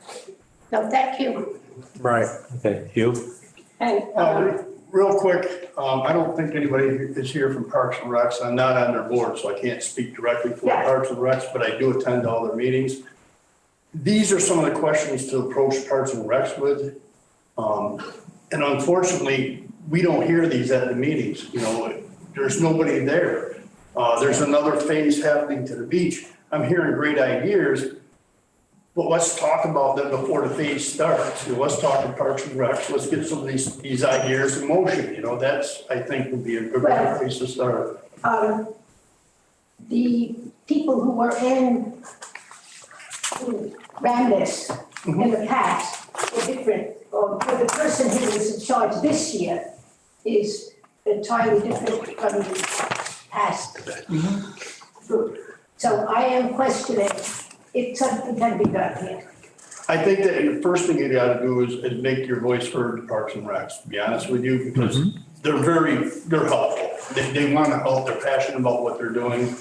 no, thank you. Right. Okay, you? And, Real quick, I don't think anybody is here from Parks and Recs. I'm not on their board, so I can't speak directly for Parks and Recs, but I do attend all their meetings. These are some of the questions to approach Parks and Recs with. And unfortunately, we don't hear these at the meetings. You know, there's nobody there. There's another phase happening to the beach. I'm hearing great ideas, but let's talk about them before the phase starts. You know, let's talk to Parks and Recs. Let's get some of these ideas in motion. You know, that's, I think, would be a good place to start. the people who were who ran this in the past were different, or the person who is in charge this year is entirely different from the past group. So I am questioning if something can be done here. I think that the first thing you gotta do is make your voice heard to Parks and Recs, to be honest with you, because they're helpful. They wanna help, they're passionate about what they're doing.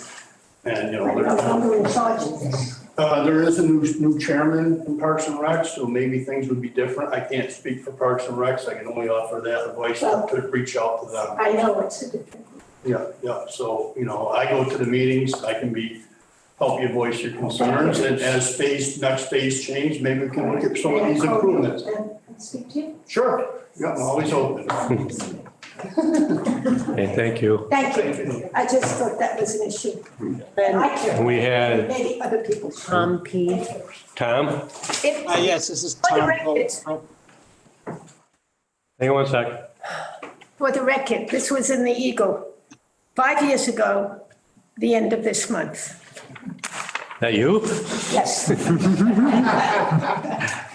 And, you know, I'm no longer in charge of this. there is a new chairman in Parks and Recs, so maybe things would be different. I can't speak for Parks and Recs. I can only offer that advice to reach out to them. I know it's a different. Yeah. So, you know, I go to the meetings, I can help you voice your concerns, and as next phase change, maybe we can look at some of these improvements. Speak to you? Sure, yeah, I'm always open. Okay, thank you. Thank you. I just thought that was an issue. And we had Maybe other people. Tom? Yes, this is Tom. Hang on one sec. For the record, this was in the Eagle 5 years ago, the end of this month. That you? Yes.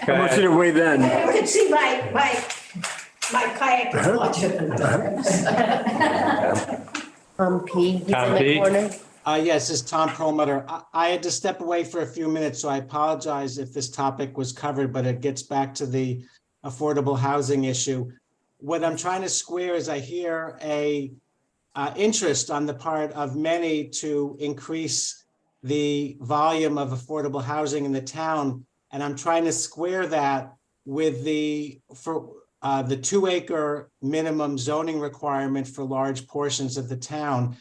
How much did it weigh then? You can see my kayak is larger than Tom P. He's in Tom the P. corner. Yes, this is Tom Perlmutter. I had to step away for a few minutes, so I apologize if this topic was covered, but it gets back to the affordable housing issue. What I'm trying to square is I hear a interest on the part of many to increase the volume of affordable housing in the town. And I'm trying to square that with the 2-acre minimum zoning requirement for large portions of the town.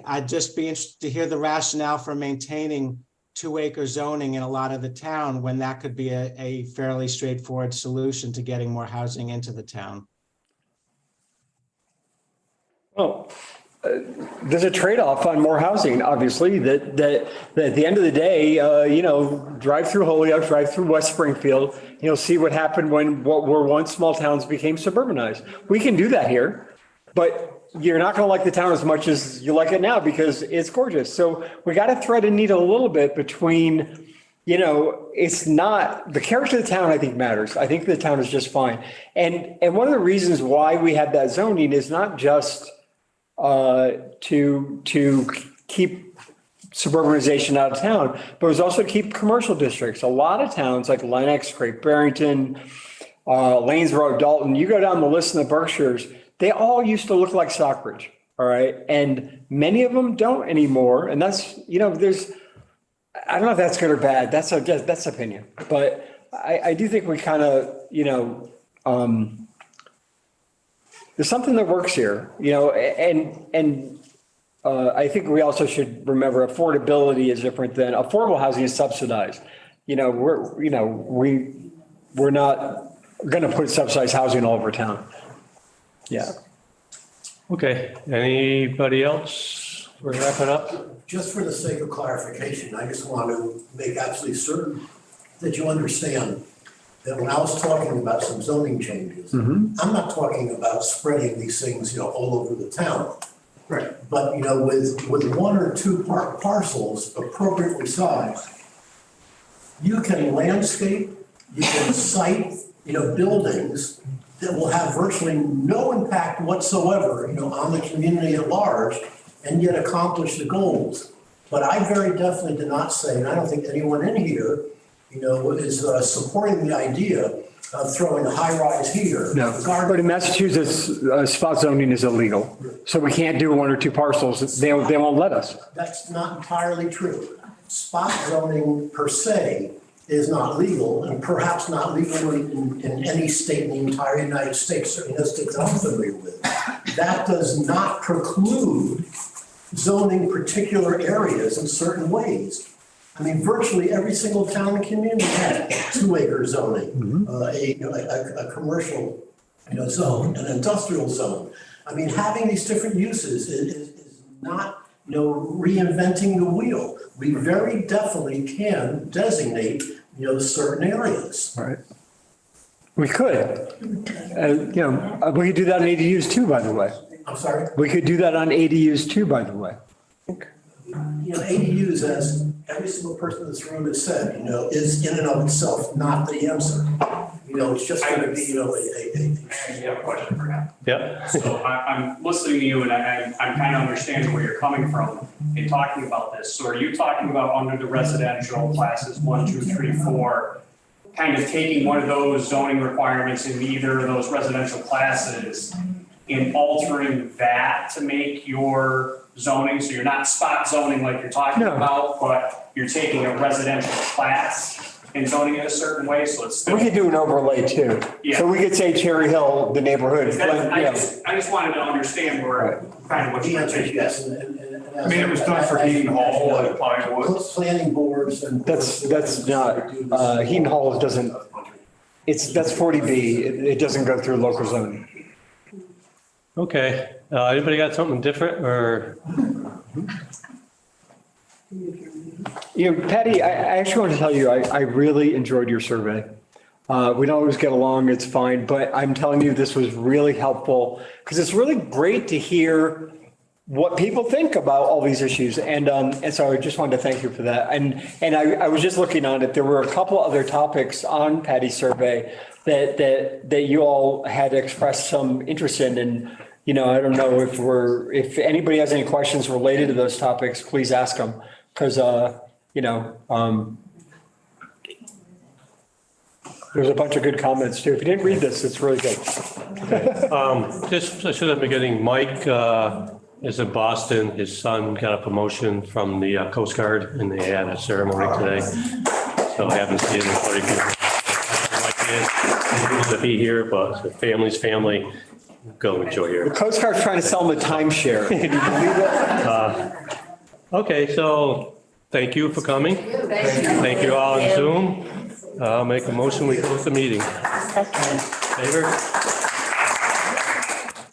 I'd just be interested to hear the rationale for maintaining 2-acre zoning in a lot of the town when that could be a fairly straightforward solution to getting more housing into the town. Well, there's a trade-off on more housing, obviously, that at the end of the day, drive through Holyoke, drive through West Springfield, see what happened when what were once small towns became suburbanized. We can do that here, but you're not going to like the town as much as you like it now because it's gorgeous. So we got to thread a needle a little bit between, it's not, the character of the town, I think, matters. I think the town is just fine. And one of the reasons why we have that zoning is not just to keep suburbanization out of town, but it was also to keep commercial districts. A lot of towns like Lenox, Great Barrington, Lanesboro, Dalton, you go down the list in the Berkshires, they all used to look like Stockbridge, all right? And many of them don't anymore. And that's, I don't know if that's good or bad. That's opinion. But I do think we kind of, there's something that works here, and I think we also should remember affordability is different than affordable housing is subsidized. We're not going to put subsidized housing all over town. Yeah. Okay, anybody else? we're wrapping up. Just for the sake of clarification, I just want to make absolutely certain that you understand that when I was talking about some zoning changes, I'm not talking about spreading these things, all over the town. Right. But, with one or two parcels appropriately sized, you can landscape, you can site, buildings that will have virtually no impact whatsoever, on the community at large, and yet accomplish the goals. But I very definitely did not say, and I don't think anyone in here, is supporting the idea of throwing a high rise here. No, but in Massachusetts, spot zoning is illegal. So we can't do one or two parcels. They won't let us. That's not entirely true. Spot zoning per se is not legal, and perhaps not legal in any state in the entire United States, certainly no state that I'm familiar with. That does not preclude zoning particular areas in certain ways. I mean, virtually every single town and community has 2-acre zoning, a commercial, zone, an industrial zone. I mean, having these different uses is not, reinventing the wheel. We very definitely can designate, certain areas. Right. We could. We could do that on ADUs too, by the way. I'm sorry? We could do that on ADUs too, by the way. ADUs, as every single person in this room has said, is in and of itself not the answer. It's just going to be, I have a question for him. Yeah. So I'm listening to you and I'm kind of understanding where you're coming from in talking about this. So are you talking about under the residential classes 1, 2, 3, 4, kind of taking one of those zoning requirements in either of those residential classes and altering that to make your zoning, so you're not spot zoning like you're talking about, but you're taking a residential class and zoning it a certain way, so it's still. We could do an overlay too. Yeah. So we could say Cherry Hill, the neighborhood. I just wanted to understand where, kind of what the you're answer is taking. yes. I mean, it was done for Heaton Hall and Pinewood. Planning boards and. That's not, Heaton Hall doesn't, that's 40B. It doesn't go through local zoning. Okay, anybody got something different or? Patty, I actually want to tell you, I really enjoyed your survey. We don't always get along, it's fine, but I'm telling you, this was really helpful because it's really great to hear what people think about all these issues. And so I just wanted to thank you for that. And I was just looking on it. There were a couple other topics on Patty's survey that you all had expressed some interest in. And, I don't know if anybody has any questions related to those topics, please ask them. Because, there's a bunch of good comments too. If you didn't read this, it's really good. Just I should have been getting Mike is in Boston. His son got a promotion from the Coast Guard and they had a ceremony today. So I haven't seen anybody to be here, but the family's family. Go enjoy your. The Coast Guard's trying to sell them a timeshare. Can you believe it? Okay, so thank you for coming. Thank you all on Zoom. I'll make a motion, we close the meeting. Favor?